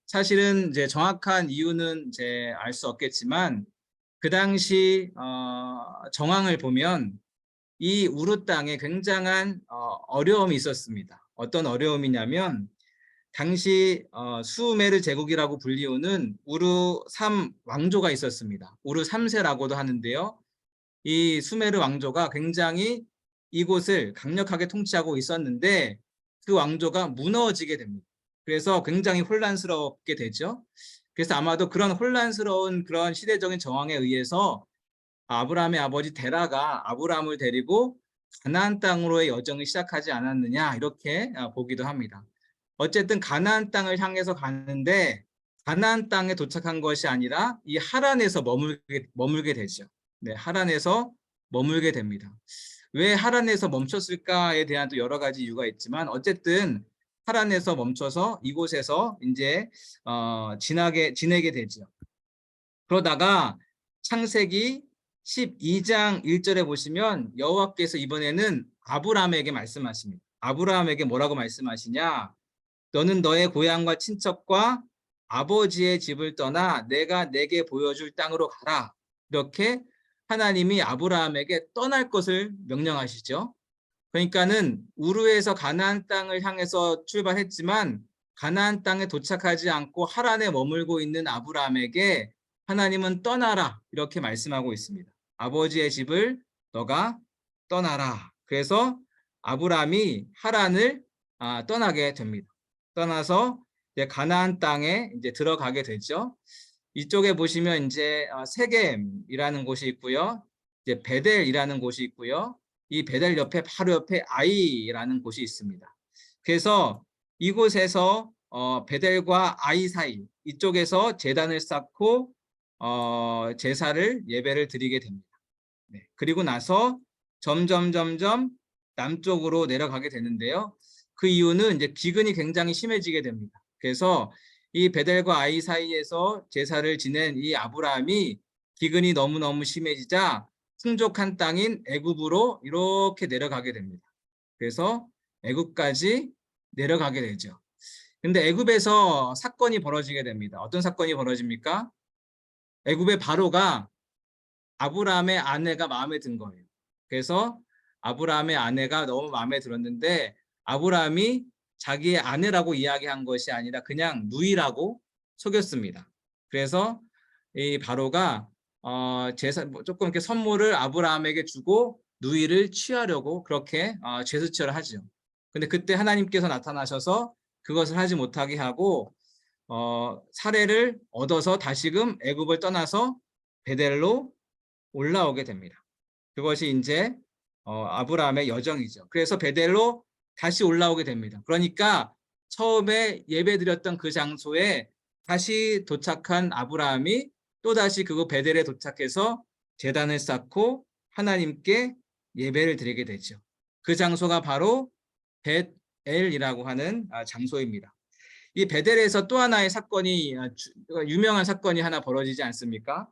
사실은 이제 정확한 이유는 이제 알 수 없겠지만 그 당시 정황을 보면 이 우르 땅에 굉장한 어려움이 있었습니다. 어떤 어려움이냐면 당시 수메르 제국이라고 불리우는 우르 3 왕조가 있었습니다. 우르 3세라고도 하는데요. 이 수메르 왕조가 굉장히 이곳을 강력하게 통치하고 있었는데 그 왕조가 무너지게 됩니다. 그래서 굉장히 혼란스럽게 되죠. 그래서 아마도 그런 혼란스러운 그런 시대적인 정황에 의해서 아브라함의 아버지 데라가 아브라함을 데리고 가나안 땅으로의 여정을 시작하지 않았느냐 이렇게 보기도 합니다. 어쨌든 가나안 땅을 향해서 가는데 가나안 땅에 도착한 것이 아니라 이 하란에서 머물게 되죠. 네, 하란에서 머물게 됩니다. 왜 하란에서 멈췄을까에 대한 또 여러 가지 이유가 있지만 어쨌든 하란에서 멈춰서 이곳에서 이제 지내게 되죠. 그러다가 창세기 12장 1절에 보시면 여호와께서 이번에는 아브라함에게 말씀하십니다. 아브라함에게 뭐라고 말씀하시냐? 너는 너의 고향과 친척과 아버지의 집을 떠나 내가 내게 보여줄 땅으로 가라. 이렇게 하나님이 아브라함에게 떠날 것을 명령하시죠. 그러니까는 우르에서 가나안 땅을 향해서 출발했지만 가나안 땅에 도착하지 않고 하란에 머물고 있는 아브라함에게 하나님은 떠나라 이렇게 말씀하고 있습니다. 아버지의 집을 너가 떠나라. 그래서 아브라함이 하란을 떠나게 됩니다. 떠나서 이제 가나안 땅에 이제 들어가게 되죠. 이쪽에 보시면 이제 세겜이라는 곳이 있고요. 이제 베델이라는 곳이 있고요. 이 베델 옆에 바로 옆에 아이라는 곳이 있습니다. 그래서 이곳에서 베델과 아이 사이 이쪽에서 제단을 쌓고 제사를 예배를 드리게 됩니다. 네. 그리고 나서 점점 남쪽으로 내려가게 되는데요. 그 이유는 이제 기근이 굉장히 심해지게 됩니다. 그래서 이 베델과 아이 사이에서 제사를 지낸 이 아브라함이 기근이 너무너무 심해지자 풍족한 땅인 애굽으로 이렇게 내려가게 됩니다. 그래서 애굽까지 내려가게 되죠. 근데 애굽에서 사건이 벌어지게 됩니다. 어떤 사건이 벌어집니까? 애굽의 바로가 아브라함의 아내가 마음에 든 거예요. 그래서 아브라함의 아내가 너무 마음에 들었는데 아브라함이 자기의 아내라고 이야기한 것이 아니라 그냥 누이라고 속였습니다. 그래서 이 바로가 조금 이렇게 선물을 아브라함에게 주고 누이를 취하려고 그렇게 제스처를 하죠. 근데 그때 하나님께서 나타나셔서 그것을 하지 못하게 하고 사례를 얻어서 다시금 애굽을 떠나서 베델로 올라오게 됩니다. 그것이 이제 아브라함의 여정이죠. 그래서 베델로 다시 올라오게 됩니다. 그러니까 처음에 예배드렸던 그 장소에 다시 도착한 아브라함이 또다시 그곳 베델에 도착해서 제단을 쌓고 하나님께 예배를 드리게 되죠. 그 장소가 바로 벳엘이라고 하는 장소입니다. 이 베델에서 또 하나의 사건이 유명한 사건이 하나 벌어지지 않습니까?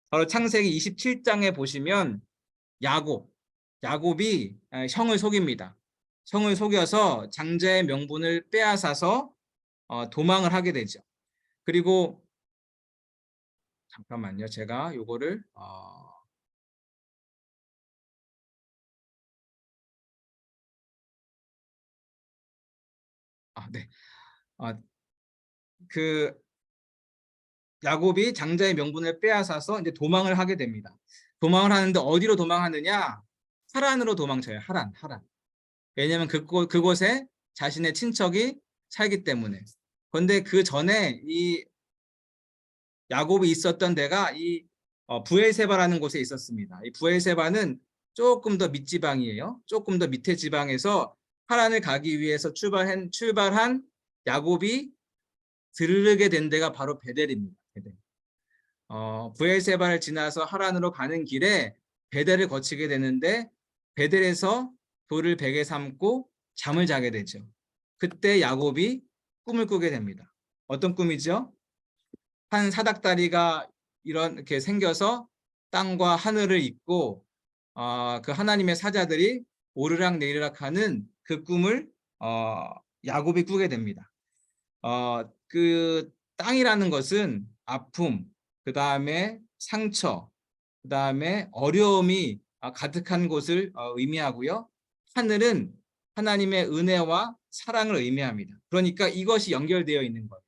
바로 창세기 27장에 보시면 야곱이 형을 속입니다. 형을 속여서 장자의 명분을 빼앗아서 도망을 하게 되죠. 그리고 잠깐만요. 제가 요거를 네. 그 야곱이 장자의 명분을 빼앗아서 이제 도망을 하게 됩니다. 도망을 하는데 어디로 도망하느냐? 하란으로 도망쳐요. 하란. 왜냐하면 그곳에 자신의 친척이 살기 때문에. 그런데 그 전에 이 야곱이 있었던 데가 이 부엘세바라는 곳에 있었습니다. 이 부엘세바는 조금 더 밑지방이에요. 조금 더 밑에 지방에서 하란을 가기 위해서 출발한 야곱이 들르게 된 데가 바로 베델입니다. 베델. 부엘세바를 지나서 하란으로 가는 길에 베델을 거치게 되는데 베델에서 돌을 베개 삼고 잠을 자게 되죠. 그때 야곱이 꿈을 꾸게 됩니다. 어떤 꿈이죠? 한 사닥다리가 이렇게 생겨서 땅과 하늘을 잇고 그 하나님의 사자들이 오르락 내리락 하는 그 꿈을 야곱이 꾸게 됩니다. 그 땅이라는 것은 아픔, 그 다음에 상처, 그 다음에 어려움이 가득한 곳을 의미하고요. 하늘은 하나님의 은혜와 사랑을 의미합니다. 그러니까 이것이 연결되어 있는 거예요.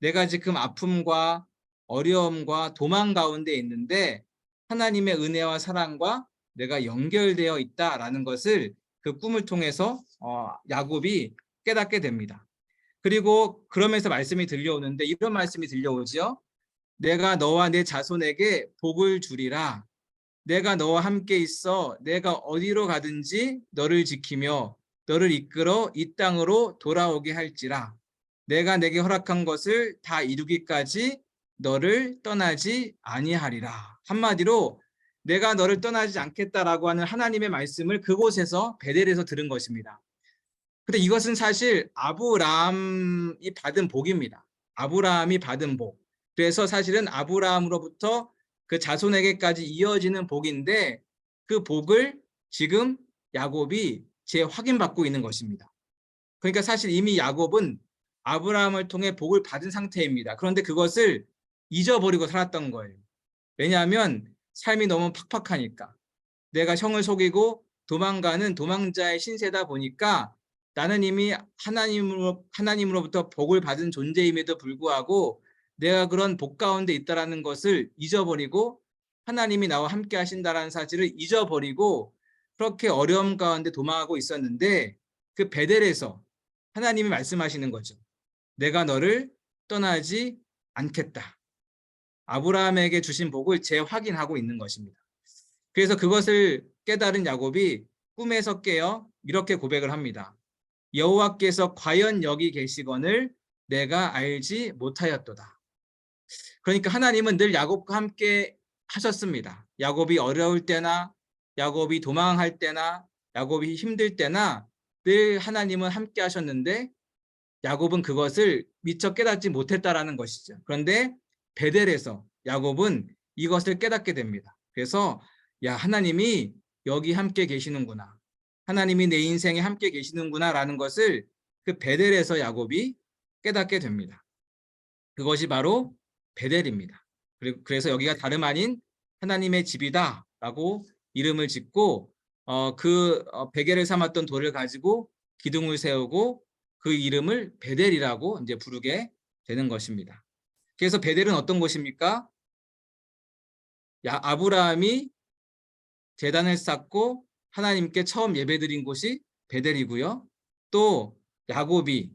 내가 지금 아픔과 어려움과 도망 가운데 있는데 하나님의 은혜와 사랑과 내가 연결되어 있다라는 것을 그 꿈을 통해서 야곱이 깨닫게 됩니다. 그리고 그러면서 말씀이 들려오는데 이런 말씀이 들려오죠. 내가 너와 내 자손에게 복을 주리라. 내가 너와 함께 있어 내가 어디로 가든지 너를 지키며 너를 이끌어 이 땅으로 돌아오게 할지라. 내가 내게 허락한 것을 다 이루기까지 너를 떠나지 아니하리라. 한마디로 내가 너를 떠나지 않겠다라고 하는 하나님의 말씀을 그곳에서 베델에서 들은 것입니다. 근데 이것은 사실 아브라함이 받은 복입니다. 아브라함이 받은 복. 그래서 사실은 아브라함으로부터 그 자손에게까지 이어지는 복인데 그 복을 지금 야곱이 재확인받고 있는 것입니다. 그러니까 사실 이미 야곱은 아브라함을 통해 복을 받은 상태입니다. 그런데 그것을 잊어버리고 살았던 거예요. 왜냐하면 삶이 너무 팍팍하니까. 내가 형을 속이고 도망가는 도망자의 신세다 보니까 나는 이미 하나님으로부터 복을 받은 존재임에도 불구하고 내가 그런 복 가운데 있다라는 것을 잊어버리고 하나님이 나와 함께 하신다라는 사실을 잊어버리고 그렇게 어려움 가운데 도망하고 있었는데 그 베델에서 하나님이 말씀하시는 거죠. 내가 너를 떠나지 않겠다. 아브라함에게 주신 복을 재확인하고 있는 것입니다. 그래서 그것을 깨달은 야곱이 꿈에서 깨어 이렇게 고백을 합니다. 여호와께서 과연 여기 계시거늘 내가 알지 못하였도다. 그러니까 하나님은 늘 야곱과 함께 하셨습니다. 야곱이 어려울 때나 야곱이 도망할 때나 야곱이 힘들 때나 늘 하나님은 함께 하셨는데 야곱은 그것을 미처 깨닫지 못했다라는 것이죠. 그런데 베델에서 야곱은 이것을 깨닫게 됩니다. 그래서 야, 하나님이 여기 함께 계시는구나. 하나님이 내 인생에 함께 계시는구나 라는 것을 그 베델에서 야곱이 깨닫게 됩니다. 그것이 바로 베델입니다. 그래서 여기가 다름 아닌 하나님의 집이다 라고 이름을 짓고 베개를 삼았던 돌을 가지고 기둥을 세우고 그 이름을 베델이라고 이제 부르게 되는 것입니다. 그래서 베델은 어떤 곳입니까? 아브라함이 제단을 쌓고 하나님께 처음 예배드린 곳이 베델이고요. 또 야곱이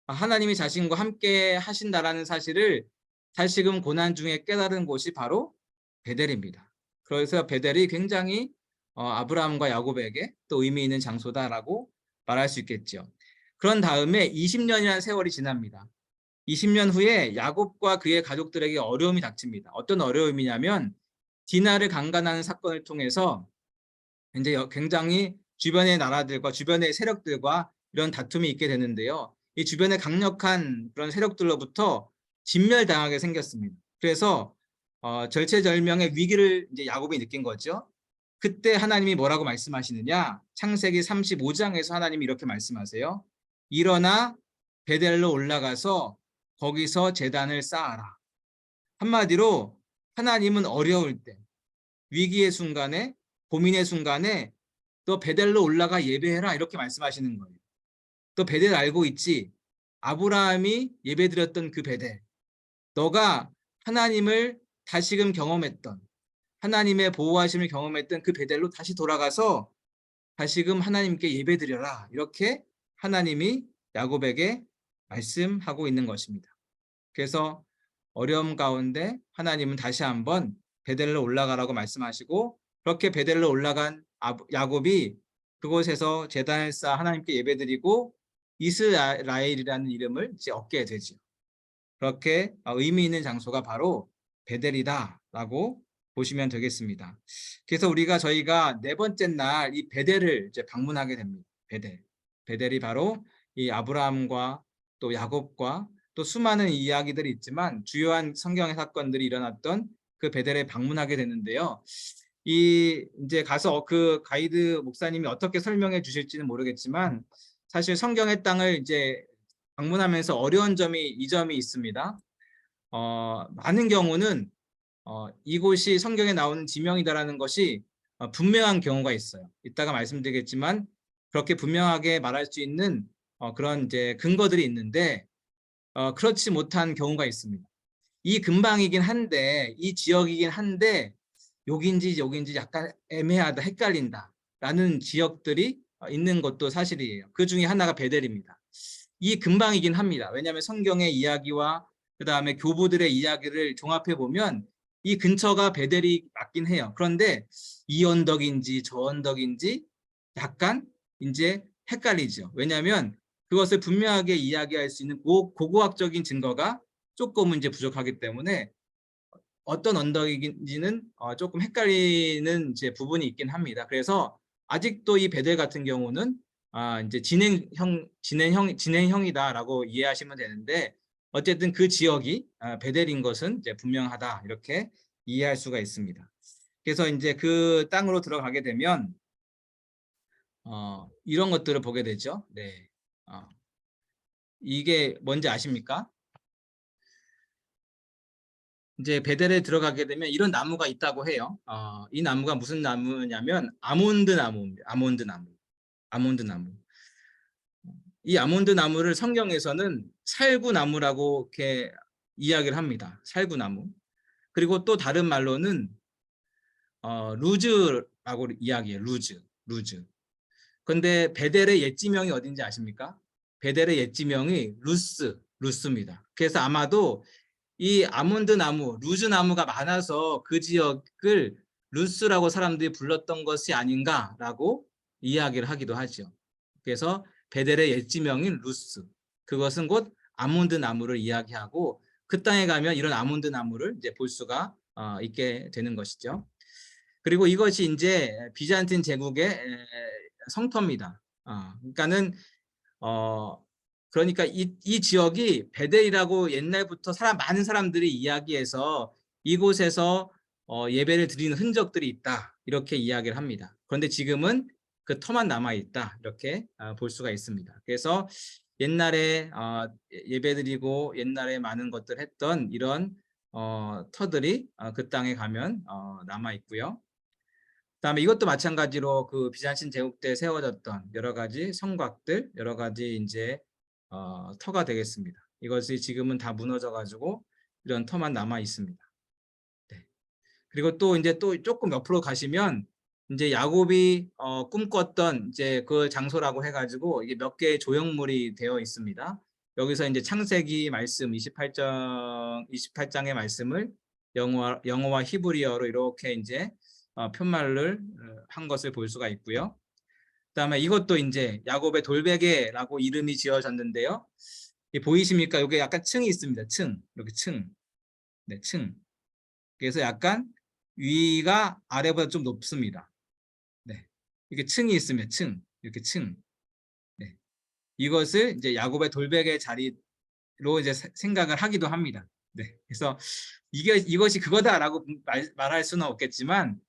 하나님이 자신과 함께 하신다라는 사실을 다시금 고난 중에 깨달은 곳이 바로 베델입니다. 그래서 베델이 굉장히 아브라함과 야곱에게 또 의미 있는 장소다라고 말할 수 있겠죠. 그런 다음에 20년이라는 세월이 지납니다. 20년 후에 야곱과 그의 가족들에게 어려움이 닥칩니다. 어떤 어려움이냐면 디나를 강간하는 사건을 통해서 이제 굉장히 주변의 나라들과 주변의 세력들과 이런 다툼이 있게 되는데요. 이 주변의 강력한 그런 세력들로부터 진멸당하게 생겼습니다. 그래서 절체절명의 위기를 이제 야곱이 느낀 거죠. 그때 하나님이 뭐라고 말씀하시느냐? 창세기 35장에서 하나님이 이렇게 말씀하세요. 일어나 베델로 올라가서 거기서 제단을 쌓아라. 한마디로 하나님은 어려울 때, 위기의 순간에, 고민의 순간에 너 베델로 올라가 예배해라 이렇게 말씀하시는 거예요. 또 베델 알고 있지? 아브라함이 예배드렸던 그 베델. 너가 하나님을 다시금 경험했던 하나님의 보호하심을 경험했던 그 베델로 다시 돌아가서 다시금 하나님께 예배드려라. 이렇게 하나님이 야곱에게 말씀하고 있는 것입니다. 그래서 어려움 가운데 하나님은 다시 한번 베델로 올라가라고 말씀하시고 그렇게 베델로 올라간 야곱이 그곳에서 제단을 쌓아 하나님께 예배드리고 이스라엘이라는 이름을 이제 얻게 되죠. 그렇게 의미 있는 장소가 바로 베델이다라고 보시면 되겠습니다. 그래서 저희가 네 번째 날 이 베델을 이제 방문하게 됩니다. 베델. 베델이 바로 이 아브라함과 또 야곱과 또 수많은 이야기들이 있지만 주요한 성경의 사건들이 일어났던 그 베델에 방문하게 되는데요. 이제 가서 그 가이드 목사님이 어떻게 설명해 주실지는 모르겠지만 사실 성경의 땅을 이제 방문하면서 어려운 점이 이 점이 있습니다. 많은 경우는 이곳이 성경에 나오는 지명이다라는 것이 분명한 경우가 있어요. 이따가 말씀드리겠지만 그렇게 분명하게 말할 수 있는 그런 이제 근거들이 있는데 그렇지 못한 경우가 있습니다. 이 근방이긴 한데 이 지역이긴 한데 여긴지 여긴지 약간 애매하다, 헷갈린다라는 지역들이 있는 것도 사실이에요. 그 중에 하나가 베델입니다. 이 근방이긴 합니다. 왜냐하면 성경의 이야기와 그 다음에 교부들의 이야기를 종합해 보면 이 근처가 베델이 맞긴 해요. 그런데 이 언덕인지 저 언덕인지 약간 이제 헷갈리죠. 왜냐하면 그것을 분명하게 이야기할 수 있는 고고학적인 증거가 조금은 이제 부족하기 때문에 어떤 언덕인지는 조금 헷갈리는 이제 부분이 있긴 합니다. 그래서 아직도 이 베델 같은 경우는 이제 진행형이다라고 이해하시면 되는데 어쨌든 그 지역이 베델인 것은 이제 분명하다 이렇게 이해할 수가 있습니다. 그래서 이제 그 땅으로 들어가게 되면 이런 것들을 보게 되죠. 네, 이게 뭔지 아십니까? 이제 베델에 들어가게 되면 이런 나무가 있다고 해요. 이 나무가 무슨 나무냐면 아몬드 나무입니다. 아몬드 나무. 이 아몬드 나무를 성경에서는 살구나무라고 이렇게 이야기를 합니다. 살구나무. 그리고 또 다른 말로는 루즈라고 이야기해요. 루즈. 근데 베델의 옛 지명이 어딘지 아십니까? 베델의 옛 지명이 루스입니다. 그래서 아마도 이 아몬드 나무, 루즈 나무가 많아서 그 지역을 루스라고 사람들이 불렀던 것이 아닌가라고 이야기를 하기도 하죠. 그래서 베델의 옛 지명인 루스, 그것은 곧 아몬드 나무를 이야기하고 그 땅에 가면 이런 아몬드 나무를 이제 볼 수가 있게 되는 것이죠. 그리고 이것이 이제 비잔틴 제국의 성터입니다. 그러니까는 그러니까 이 지역이 베델이라고 옛날부터 많은 사람들이 이야기해서 이곳에서 예배를 드리는 흔적들이 있다 이렇게 이야기를 합니다. 그런데 지금은 그 터만 남아 있다 이렇게 볼 수가 있습니다. 그래서 옛날에 예배드리고 옛날에 많은 것들 했던 이런 터들이 그 땅에 가면 남아 있고요. 그다음에 이것도 마찬가지로 그 비잔틴 제국 때 세워졌던 여러 가지 성곽들, 여러 가지 이제 터가 되겠습니다. 이것이 지금은 다 무너져 가지고 이런 터만 남아 있습니다. 네. 그리고 또 이제 또 조금 옆으로 가시면 이제 야곱이 꿈꿨던 이제 그 장소라고 해가지고 이게 몇 개의 조형물이 되어 있습니다. 여기서 이제 창세기 말씀 28장의 말씀을 영어와 히브리어로 이렇게 이제 편말을 한 것을 볼 수가 있고요. 그다음에 이것도 이제 야곱의 돌베개라고 이름이 지어졌는데요. 보이십니까? 여기 약간 층이 있습니다. 이렇게 층. 네, 층. 그래서 약간 위가 아래보다 좀 높습니다. 네, 이렇게 층이 있으면 이렇게 층. 네, 이것을 이제 야곱의 돌베개 자리로 이제 생각을 하기도 합니다. 네, 그래서 이것이 그거다라고 말할 수는 없겠지만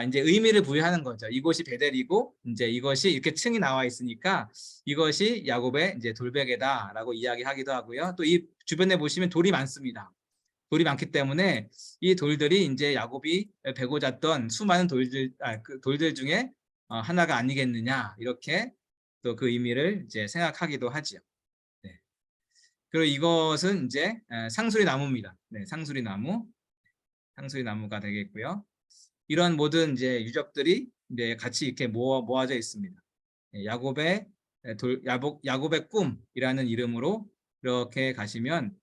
이제 의미를 부여하는 거죠. 이곳이 베델이고 이제 이것이 이렇게 층이 나와 있으니까 이것이 야곱의 이제 돌베개다라고 이야기하기도 하고요. 또 이 주변에 보시면 돌이 많습니다. 돌이 많기 때문에 이 돌들이 이제 야곱이 베고 잤던 수많은 돌들 중에 하나가 아니겠느냐 이렇게 또 그 의미를 이제 생각하기도 하지요. 네. 그리고 이것은 이제 상수리 나무입니다. 네, 상수리 나무가 되겠고요. 이런 모든 이제 유적들이 이제 같이 이렇게 모아져 있습니다. 야곱의 꿈이라는 이름으로 이렇게 가시면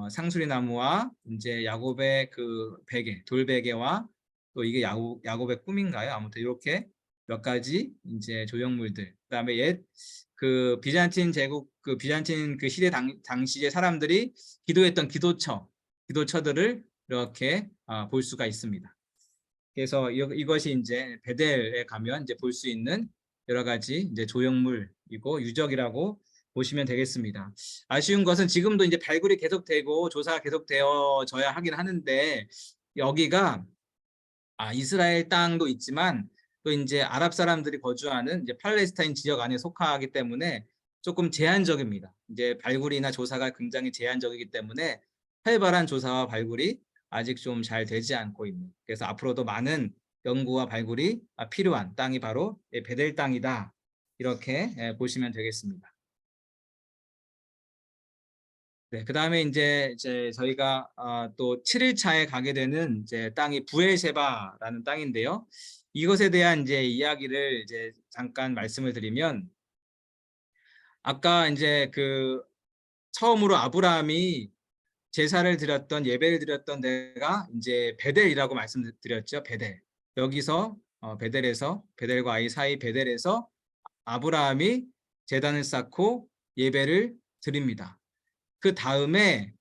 상수리 나무와 이제 야곱의 그 베개, 돌베개와 또 이게 야곱의 꿈인가요? 아무튼 이렇게 몇 가지 이제 조형물들. 그다음에 옛 그 비잔틴 제국 그 비잔틴 그 시대 당시의 사람들이 기도했던 기도처들을 이렇게 볼 수가 있습니다. 그래서 이것이 이제 베델에 가면 이제 볼 수 있는 여러 가지 이제 조형물이고 유적이라고 보시면 되겠습니다. 아쉬운 것은 지금도 이제 발굴이 계속되고 조사가 계속되어져야 하긴 하는데 여기가 이스라엘 땅도 있지만 또 이제 아랍 사람들이 거주하는 이제 팔레스타인 지역 안에 속하기 때문에 조금 제한적입니다. 이제 발굴이나 조사가 굉장히 제한적이기 때문에 활발한 조사와 발굴이 아직 좀 잘 되지 않고 있는. 그래서 앞으로도 많은 연구와 발굴이 필요한 땅이 바로 베델 땅이다. 이렇게 보시면 되겠습니다. 네, 그 다음에 이제 저희가 또 7일차에 가게 되는 이제 땅이 부엘세바라는 땅인데요. 이것에 대한 이제 이야기를 이제 잠깐 말씀을 드리면, 아까 이제 그 처음으로 아브라함이 제사를 드렸던 예배를 드렸던 데가 이제 베델이라고 말씀드렸죠. 베델. 여기서 베델에서 베델과 아이 사이 베델에서 아브라함이 제단을 쌓고 예배를 드립니다. 그 다음에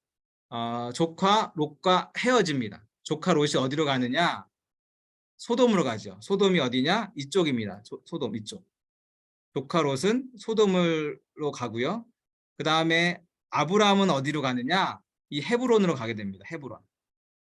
조카 롯과 헤어집니다. 조카 롯이 어디로 가느냐? 소돔으로 가죠. 소돔이 어디냐? 이쪽입니다. 소돔 이쪽. 조카 롯은 소돔으로 가고요. 그 다음에 아브라함은 어디로 가느냐? 이 헤브론으로 가게 됩니다. 헤브론.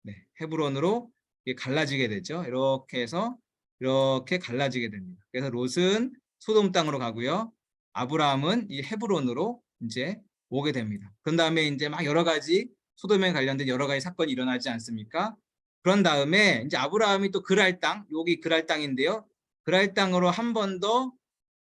네, 헤브론으로 갈라지게 되죠. 이렇게 해서 이렇게 갈라지게 됩니다. 그래서 롯은 소돔 땅으로 가고요. 아브라함은 이 헤브론으로 이제 오게 됩니다. 그런 다음에 이제 막 여러 가지 소돔에 관련된 여러 가지 사건이 일어나지 않습니까? 그런 다음에 이제 아브라함이 또 그랄 땅, 여기 그랄 땅인데요. 그랄 땅으로 한 번 더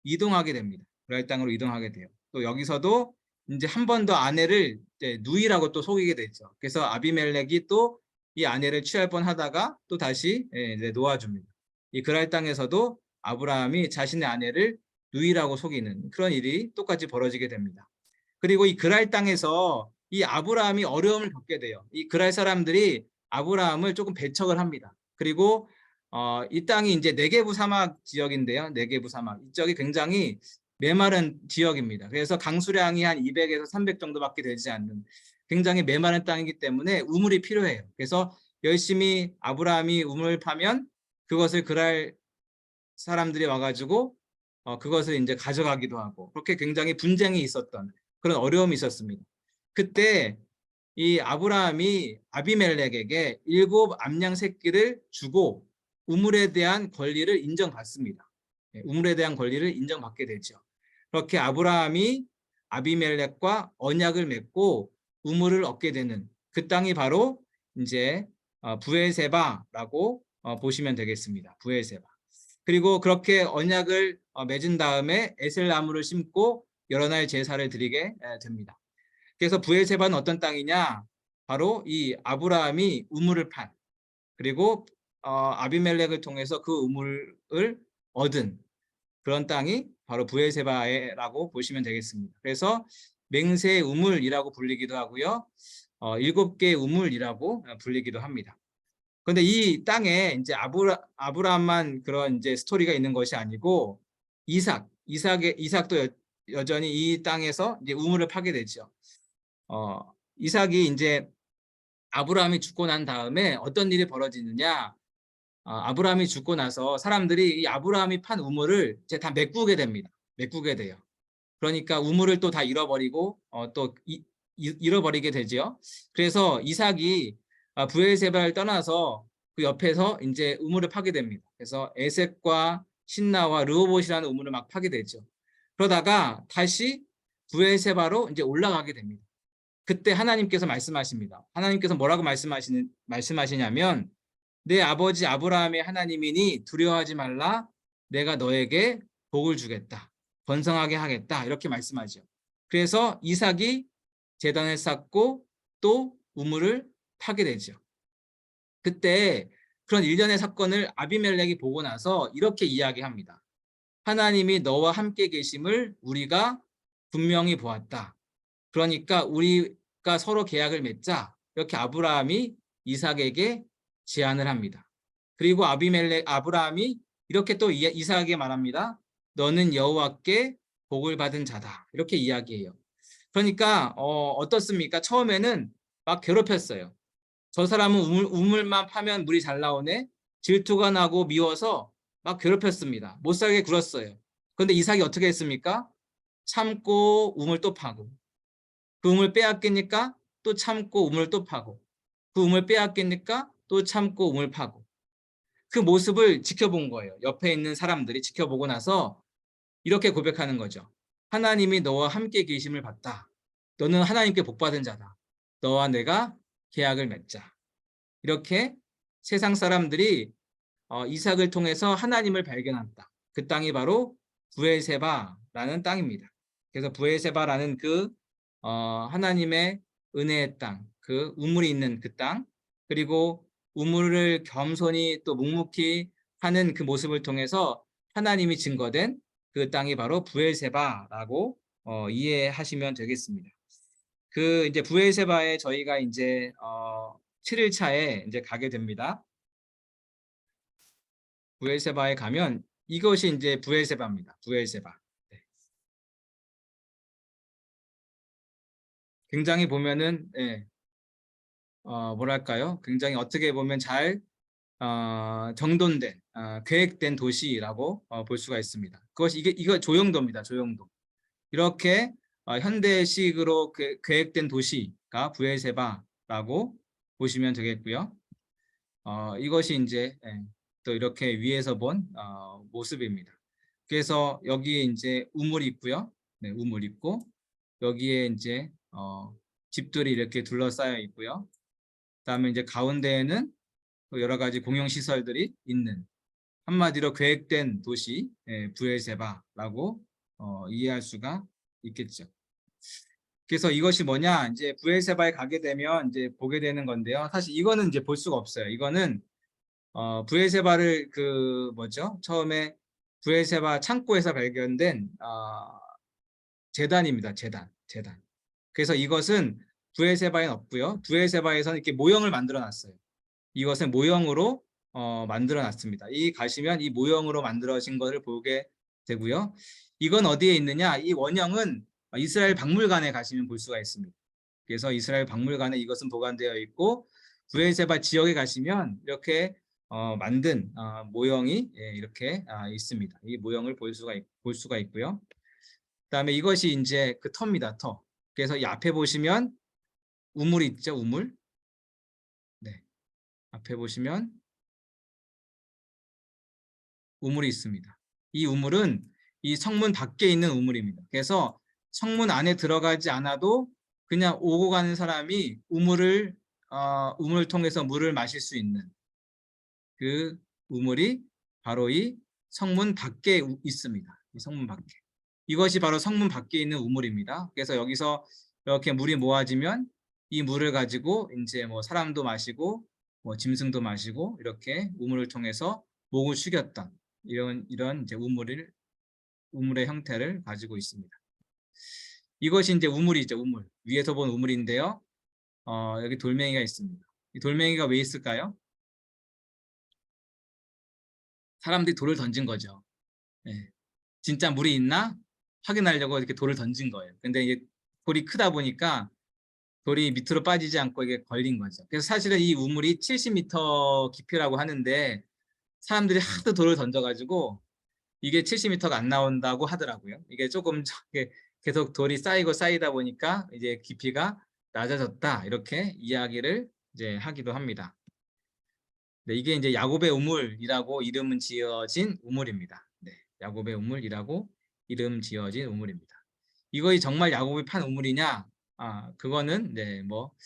이동하게 됩니다. 그랄 땅으로 이동하게 돼요. 또 여기서도 이제 한 번 더 아내를 이제 누이라고 또 속이게 되죠. 그래서 아비멜렉이 또 이 아내를 취할 뻔하다가 또 다시 이제 놓아줍니다. 이 그랄 땅에서도 아브라함이 자신의 아내를 누이라고 속이는 그런 일이 똑같이 벌어지게 됩니다. 그리고 이 그랄 땅에서 이 아브라함이 어려움을 겪게 돼요. 이 그랄 사람들이 아브라함을 조금 배척을 합니다. 그리고 이 땅이 이제 네게부 사막 지역인데요. 네게부 사막. 이쪽이 굉장히 메마른 지역입니다. 그래서 강수량이 한 200에서 300 정도밖에 되지 않는 굉장히 메마른 땅이기 때문에 우물이 필요해요. 그래서 열심히 아브라함이 우물을 파면 그것을 그랄 사람들이 와가지고 그것을 이제 가져가기도 하고 그렇게 굉장히 분쟁이 있었던 그런 어려움이 있었습니다. 그때 이 아브라함이 아비멜렉에게 7 암양 새끼를 주고 우물에 대한 권리를 인정받습니다. 우물에 대한 권리를 인정받게 되죠. 그렇게 아브라함이 아비멜렉과 언약을 맺고 우물을 얻게 되는 그 땅이 바로 이제 부엘세바라고 보시면 되겠습니다. 부엘세바. 그리고 그렇게 언약을 맺은 다음에 에셀나무를 심고 여러 날 제사를 드리게 됩니다. 그래서 부엘세바는 어떤 땅이냐? 바로 이 아브라함이 우물을 판 그리고 아비멜렉을 통해서 그 우물을 얻은 그런 땅이 바로 부엘세바라고 보시면 되겠습니다. 그래서 맹세 우물이라고 불리기도 하고요. 7개의 우물이라고 불리기도 합니다. 그런데 이 땅에 이제 아브라함만 그런 이제 스토리가 있는 것이 아니고 이삭도 여전히 이 땅에서 이제 우물을 파게 되죠. 이삭이 이제 아브라함이 죽고 난 다음에 어떤 일이 벌어지느냐? 아브라함이 죽고 나서 사람들이 이 아브라함이 판 우물을 이제 다 메꾸게 됩니다. 메꾸게 돼요. 그러니까 우물을 또 다 잃어버리고 또 잃어버리게 되죠. 그래서 이삭이 부엘세바를 떠나서 그 옆에서 이제 우물을 파게 됩니다. 그래서 에색과 신나와 르호봇이라는 우물을 막 파게 되죠. 그러다가 다시 부엘세바로 이제 올라가게 됩니다. 그때 하나님께서 말씀하십니다. 하나님께서 뭐라고 말씀하시냐면 내 아버지 아브라함의 하나님이니 두려워하지 말라. 내가 너에게 복을 주겠다. 번성하게 하겠다. 이렇게 말씀하죠. 그래서 이삭이 제단을 쌓고 또 우물을 파게 되죠. 그때 그런 일련의 사건을 아비멜렉이 보고 나서 이렇게 이야기합니다. 하나님이 너와 함께 계심을 우리가 분명히 보았다. 그러니까 우리가 서로 계약을 맺자. 이렇게 아브라함이 이삭에게 제안을 합니다. 그리고 아브라함이 이렇게 또 이삭에게 말합니다. 너는 여호와께 복을 받은 자다. 이렇게 이야기해요. 그러니까 어떻습니까? 처음에는 막 괴롭혔어요. 저 사람은 우물만 파면 물이 잘 나오네. 질투가 나고 미워서 막 괴롭혔습니다. 못 살게 굴었어요. 그런데 이삭이 어떻게 했습니까? 참고 우물 또 파고, 그 우물 빼앗기니까 또 참고 우물 또 파고, 그 우물 빼앗기니까 또 참고 우물 파고, 그 모습을 지켜본 거예요. 옆에 있는 사람들이 지켜보고 나서 이렇게 고백하는 거죠. 하나님이 너와 함께 계심을 봤다. 너는 하나님께 복받은 자다. 너와 내가 계약을 맺자. 이렇게 세상 사람들이 이삭을 통해서 하나님을 발견한다. 그 땅이 바로 브엘세바라는 땅입니다. 그래서 브엘세바라는 그 하나님의 은혜의 땅, 그 우물이 있는 그 땅, 그리고 우물을 겸손히 또 묵묵히 하는 그 모습을 통해서 하나님이 증거된 그 땅이 바로 브엘세바라고 이해하시면 되겠습니다. 그 이제 브엘세바에 저희가 이제 7일차에 이제 가게 됩니다. 브엘세바에 가면 이것이 이제 브엘세바입니다. 브엘세바. 네. 굉장히 보면은 뭐랄까요? 굉장히 어떻게 보면 잘 정돈된 계획된 도시라고 볼 수가 있습니다. 그것이 이거 조형도입니다. 조형도. 이렇게 현대식으로 계획된 도시가 브엘세바라고 보시면 되겠고요. 이것이 이제 또 이렇게 위에서 본 모습입니다. 그래서 여기에 이제 우물이 있고요. 네, 우물 있고 여기에 이제 집들이 이렇게 둘러싸여 있고요. 그다음에 이제 가운데에는 또 여러 가지 공용 시설들이 있는, 한마디로 계획된 도시 브엘세바라고 이해할 수가 있겠죠. 그래서 이것이 뭐냐, 이제 브엘세바에 가게 되면 이제 보게 되는 건데요. 사실 이거는 이제 볼 수가 없어요. 이거는 브엘세바를 처음에 브엘세바 창고에서 발견된 제단입니다. 제단. 그래서 이것은 브엘세바에는 없고요. 브엘세바에서는 이렇게 모형을 만들어 놨어요. 이것은 모형으로 만들어 놨습니다. 이 가시면 이 모형으로 만들어진 것을 보게 되고요. 이건 어디에 있느냐? 이 원형은 이스라엘 박물관에 가시면 볼 수가 있습니다. 그래서 이스라엘 박물관에 이것은 보관되어 있고, 브엘세바 지역에 가시면 이렇게 만든 모형이 이렇게 있습니다. 이 모형을 볼 수가 있고요. 그다음에 이것이 이제 그 터입니다. 터. 그래서 이 앞에 보시면 우물이 있죠. 우물. 네. 앞에 보시면 우물이 있습니다. 이 우물은 이 성문 밖에 있는 우물입니다. 그래서 성문 안에 들어가지 않아도 그냥 오고 가는 사람이 우물을 통해서 물을 마실 수 있는 그 우물이 바로 이 성문 밖에 있습니다. 이 성문 밖에. 이것이 바로 성문 밖에 있는 우물입니다. 그래서 여기서 이렇게 물이 모아지면 이 물을 가지고 이제 뭐 사람도 마시고 뭐 짐승도 마시고 이렇게 우물을 통해서 목을 숙였던 이런 이제 우물의 형태를 가지고 있습니다. 이것이 이제 우물이죠. 우물. 위에서 본 우물인데요. 여기 돌멩이가 있습니다. 이 돌멩이가 왜 있을까요? 사람들이 돌을 던진 거죠. 네. 진짜 물이 있나 확인하려고 이렇게 돌을 던진 거예요. 근데 이게 돌이 크다 보니까 돌이 밑으로 빠지지 않고 이게 걸린 거죠. 그래서 사실은 이 우물이 70m 깊이라고 하는데 사람들이 하도 돌을 던져가지고 이게 70m가 안 나온다고 하더라고요. 이게 조금 계속 돌이 쌓이다 보니까 이제 깊이가 낮아졌다, 이렇게 이야기를 이제 하기도 합니다. 네, 이게 이제 야곱의 우물이라고 이름은 지어진 우물입니다. 네, 야곱의 우물이라고 이름 지어진 우물입니다. 이것이 정말 야곱이 판 우물이냐? 그거는 네, 뭐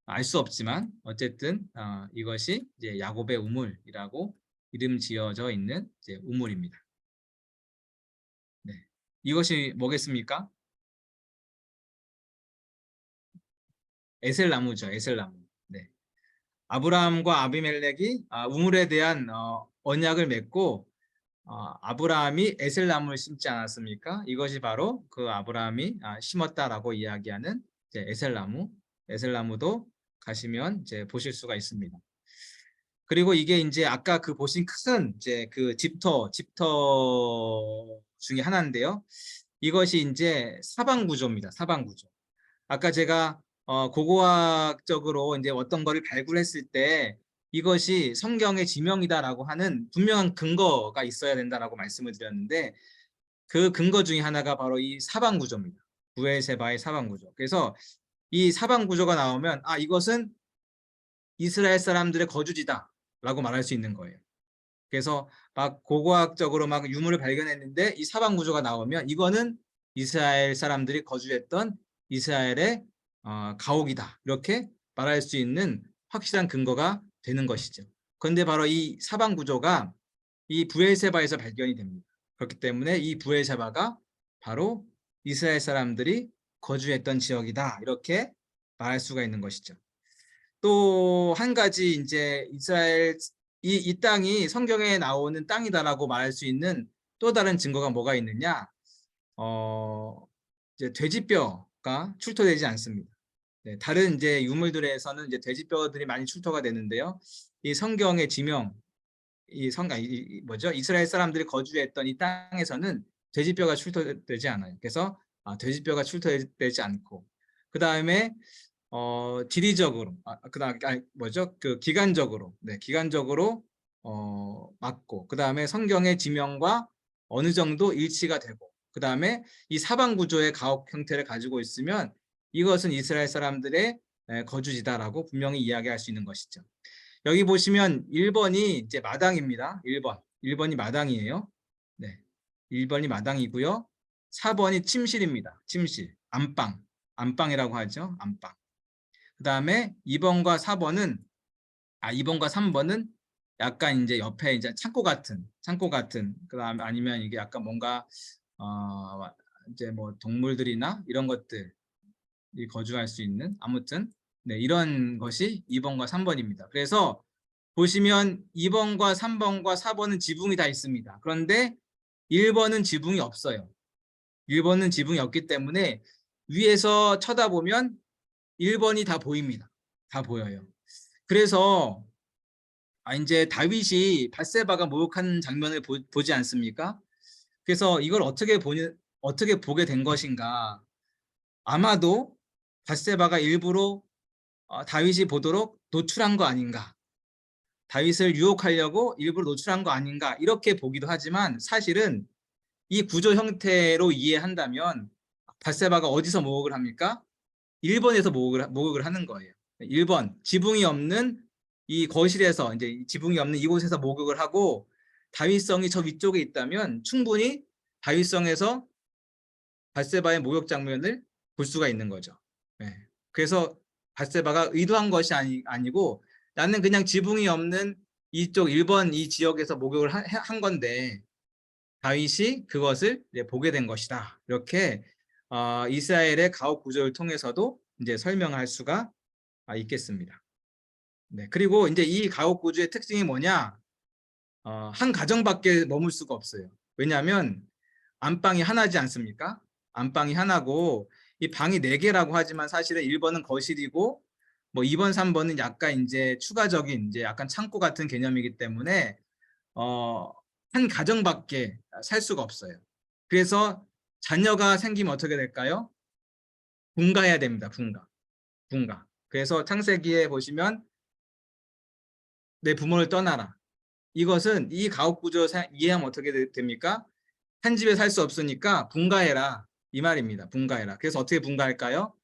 알 수 없지만 어쨌든 이것이 이제 야곱의 우물이라고 이름 지어져 있는 이제 우물입니다. 네, 이것이 뭐겠습니까? 에셀나무죠. 에셀나무. 네. 아브라함과 아비멜렉이 우물에 대한 언약을 맺고 아브라함이 에셀나무를 심지 않았습니까? 이것이 바로 그 아브라함이 심었다라고 이야기하는 이제 에셀나무도 가시면 이제 보실 수가 있습니다. 그리고 이게 이제 아까 그 보신 큰 이제 그 집터 중에 하나인데요. 이것이 이제 사방구조입니다. 사방구조. 아까 제가 고고학적으로 이제 어떤 거를 발굴했을 때 이것이 성경의 지명이다라고 하는 분명한 근거가 있어야 된다라고 말씀을 드렸는데, 그 근거 중에 하나가 바로 이 사방 구조입니다. 부엘세바의 사방 구조. 그래서 이 사방 구조가 나오면 아 이것은 이스라엘 사람들의 거주지다라고 말할 수 있는 거예요. 그래서 막 고고학적으로 막 유물을 발견했는데 이 사방 구조가 나오면 이거는 이스라엘 사람들이 거주했던 이스라엘의 가옥이다. 이렇게 말할 수 있는 확실한 근거가 되는 것이죠. 그런데 바로 이 사방 구조가 이 부엘세바에서 발견이 됩니다. 그렇기 때문에 이 부엘세바가 바로 이스라엘 사람들이 거주했던 지역이다. 이렇게 말할 수가 있는 것이죠. 또 한 가지 이제 이스라엘 이 땅이 성경에 나오는 땅이다라고 말할 수 있는 또 다른 증거가 뭐가 있느냐? 이제 돼지뼈가 출토되지 않습니다. 네, 다른 이제 유물들에서는 이제 돼지뼈들이 많이 출토가 되는데요. 이 성경의 지명, 뭐죠? 이스라엘 사람들이 거주했던 이 땅에서는 돼지뼈가 출토되지 않아요. 그래서 돼지뼈가 출토되지 않고, 그 다음에 지리적으로, 뭐죠? 그 기간적으로, 네, 기간적으로 맞고, 그 다음에 성경의 지명과 어느 정도 일치가 되고, 그 다음에 이 사방 구조의 가옥 형태를 가지고 있으면 이것은 이스라엘 사람들의 거주지다라고 분명히 이야기할 수 있는 것이죠. 여기 보시면 1번이 이제 마당입니다. 1번이 마당이에요. 네, 1번이 마당이고요. 4번이 침실입니다. 침실, 안방이라고 하죠. 안방. 그 다음에 2번과 3번은 약간 이제 옆에 이제 창고 같은, 그 다음에 아니면 이게 약간 뭔가 이제 뭐 동물들이나 이런 것들이 거주할 수 있는, 아무튼 네, 이런 것이 2번과 3번입니다. 그래서 보시면 2번과 3번과 4번은 지붕이 다 있습니다. 그런데 1번은 지붕이 없어요. 1번은 지붕이 없기 때문에 위에서 쳐다보면 1번이 다 보입니다. 다 보여요. 그래서 이제 다윗이 밧세바가 모욕하는 장면을 보지 않습니까? 그래서 이걸 어떻게 보게 된 것인가? 아마도 밧세바가 일부러 다윗이 보도록 노출한 거 아닌가? 다윗을 유혹하려고 일부러 노출한 거 아닌가? 이렇게 보기도 하지만 사실은 이 구조 형태로 이해한다면 밧세바가 어디서 모욕을 합니까? 1번에서 모욕을 하는 거예요. 1번, 지붕이 없는 이 거실에서, 이제 지붕이 없는 이곳에서 모욕을 하고, 다윗성이 저 위쪽에 있다면 충분히 다윗성에서 밧세바의 모욕 장면을 볼 수가 있는 거죠. 네. 그래서 밧세바가 의도한 것이 아니고 나는 그냥 지붕이 없는 이쪽 1번 이 지역에서 목욕을 한 건데 다윗이 그것을 이제 보게 된 것이다. 이렇게 이스라엘의 가옥 구조를 통해서도 이제 설명할 수가 있겠습니다. 네, 그리고 이제 이 가옥 구조의 특징이 뭐냐? 한 가정밖에 머물 수가 없어요. 왜냐하면 안방이 하나지 않습니까? 안방이 하나고 이 방이 4개라고 하지만 사실은 1번은 거실이고 뭐 2번, 3번은 약간 이제 추가적인 이제 약간 창고 같은 개념이기 때문에 한 가정밖에 살 수가 없어요. 그래서 자녀가 생기면 어떻게 될까요? 분가해야 됩니다. 분가. 그래서 창세기에 보시면 내 부모를 떠나라. 이것은 이 가옥 구조 이해하면 어떻게 됩니까? 한 집에 살 수 없으니까 분가해라. 이 말입니다. 분가해라. 그래서 어떻게 분가할까요?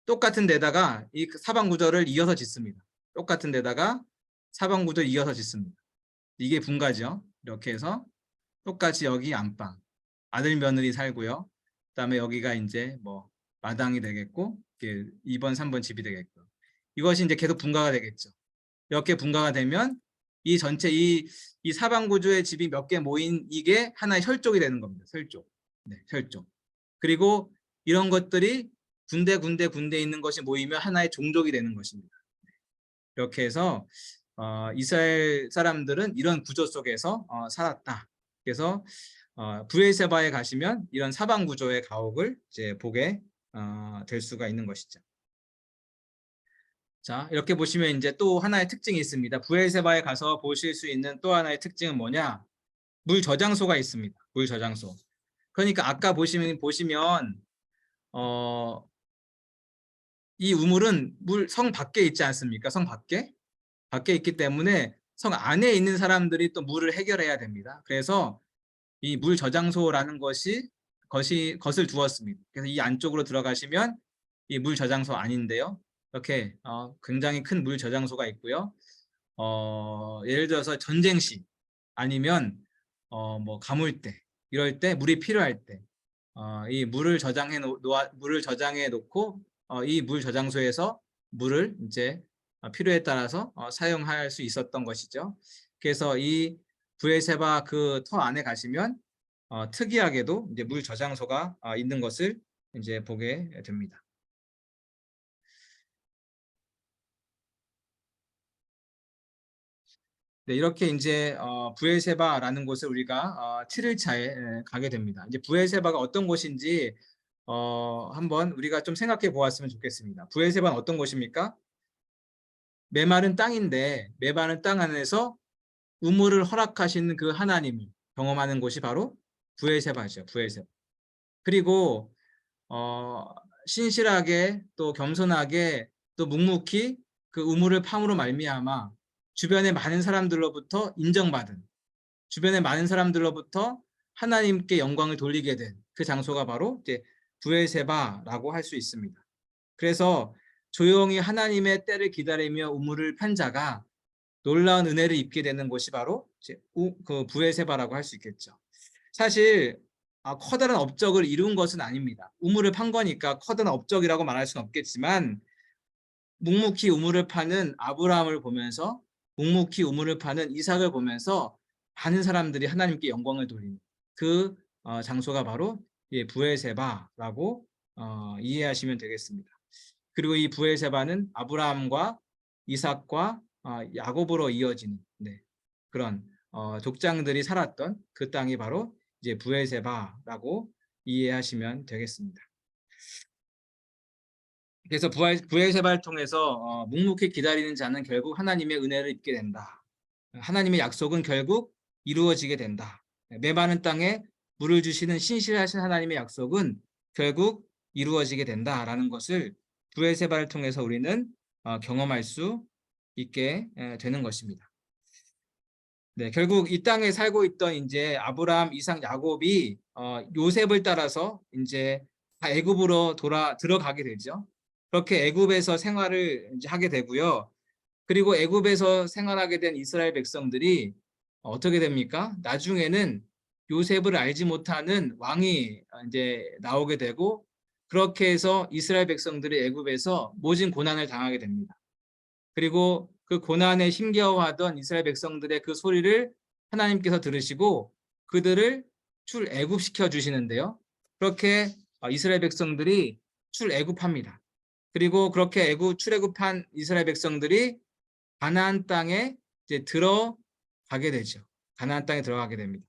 똑같은 데다가 이 사방 구조를 이어서 짓습니다. 똑같은 데다가 사방 구조를 이어서 짓습니다. 이게 분가죠. 이렇게 해서 똑같이 여기 안방, 아들 며느리 살고요. 그다음에 여기가 이제 뭐 마당이 되겠고 2번, 3번 집이 되겠고 이것이 이제 계속 분가가 되겠죠. 이렇게 분가가 되면 이 전체 이 사방 구조의 집이 몇 개 모인 이게 하나의 혈족이 되는 겁니다. 혈족. 네, 혈족. 그리고 이런 것들이 군데 있는 것이 모이면 하나의 종족이 되는 것입니다. 이렇게 해서 이스라엘 사람들은 이런 구조 속에서 살았다. 그래서 브엘세바에 가시면 이런 사방 구조의 가옥을 이제 보게 될 수가 있는 것이죠. 자, 이렇게 보시면 이제 또 하나의 특징이 있습니다. 브엘세바에 가서 보실 수 있는 또 하나의 특징은 뭐냐? 물 저장소가 있습니다. 물 저장소. 그러니까 아까 보시면 이 우물은 성 밖에 있지 않습니까? 성 밖에 있기 때문에 성 안에 있는 사람들이 또 물을 해결해야 됩니다. 그래서 이 물 저장소라는 것을 두었습니다. 그래서 이 안쪽으로 들어가시면 이 물 저장소 아닌데요. 이렇게 굉장히 큰 물 저장소가 있고요. 예를 들어서 전쟁 시 아니면 뭐 가물 때 이럴 때 물이 필요할 때 이 물을 저장해 놓고 이 물 저장소에서 물을 이제 필요에 따라서 사용할 수 있었던 것이죠. 그래서 이 브에세바 그 터 안에 가시면 특이하게도 이제 물 저장소가 있는 것을 이제 보게 됩니다. 네, 이렇게 이제 브에세바라는 곳을 우리가 7일차에 가게 됩니다. 이제 브에세바가 어떤 곳인지 한번 우리가 좀 생각해 보았으면 좋겠습니다. 브에세바는 어떤 곳입니까? 메마른 땅인데 메마른 땅 안에서 우물을 허락하시는 그 하나님을 경험하는 곳이 바로 브에세바죠. 브에세바. 그리고 신실하게 또 겸손하게 또 묵묵히 그 우물을 팜으로 말미암아 주변의 많은 사람들로부터 인정받은, 주변의 많은 사람들로부터 하나님께 영광을 돌리게 된 그 장소가 바로 이제 브에세바라고 할 수 있습니다. 그래서 조용히 하나님의 때를 기다리며 우물을 판 자가 놀라운 은혜를 입게 되는 곳이 바로 이제 그 브에세바라고 할 수 있겠죠. 사실 커다란 업적을 이룬 것은 아닙니다. 우물을 판 거니까 커다란 업적이라고 말할 수는 없겠지만 묵묵히 우물을 파는 아브라함을 보면서 묵묵히 우물을 파는 이삭을 보면서 많은 사람들이 하나님께 영광을 돌리는 그 장소가 바로 브에세바라고 이해하시면 되겠습니다. 그리고 이 브에세바는 아브라함과 이삭과 야곱으로 이어지는 그런 족장들이 살았던 그 땅이 바로 이제 브에세바라고 이해하시면 되겠습니다. 그래서 브에세바를 통해서 묵묵히 기다리는 자는 결국 하나님의 은혜를 입게 된다. 하나님의 약속은 결국 이루어지게 된다. 메마른 땅에 물을 주시는 신실하신 하나님의 약속은 결국 이루어지게 된다라는 것을 브에세바를 통해서 우리는 경험할 수 있게 되는 것입니다. 네, 결국 이 땅에 살고 있던 이제 아브라함, 이삭, 야곱이 요셉을 따라서 이제 애굽으로 들어가게 되죠. 그렇게 애굽에서 생활을 이제 하게 되고요. 그리고 애굽에서 생활하게 된 이스라엘 백성들이 어떻게 됩니까? 나중에는 요셉을 알지 못하는 왕이 이제 나오게 되고 그렇게 해서 이스라엘 백성들이 애굽에서 모진 고난을 당하게 됩니다. 그리고 그 고난에 힘겨워하던 이스라엘 백성들의 그 소리를 하나님께서 들으시고 그들을 출애굽시켜 주시는데요. 그렇게 이스라엘 백성들이 출애굽합니다. 그리고 그렇게 출애굽한 이스라엘 백성들이 가나안 땅에 이제 들어가게 되죠. 가나안 땅에 들어가게 됩니다.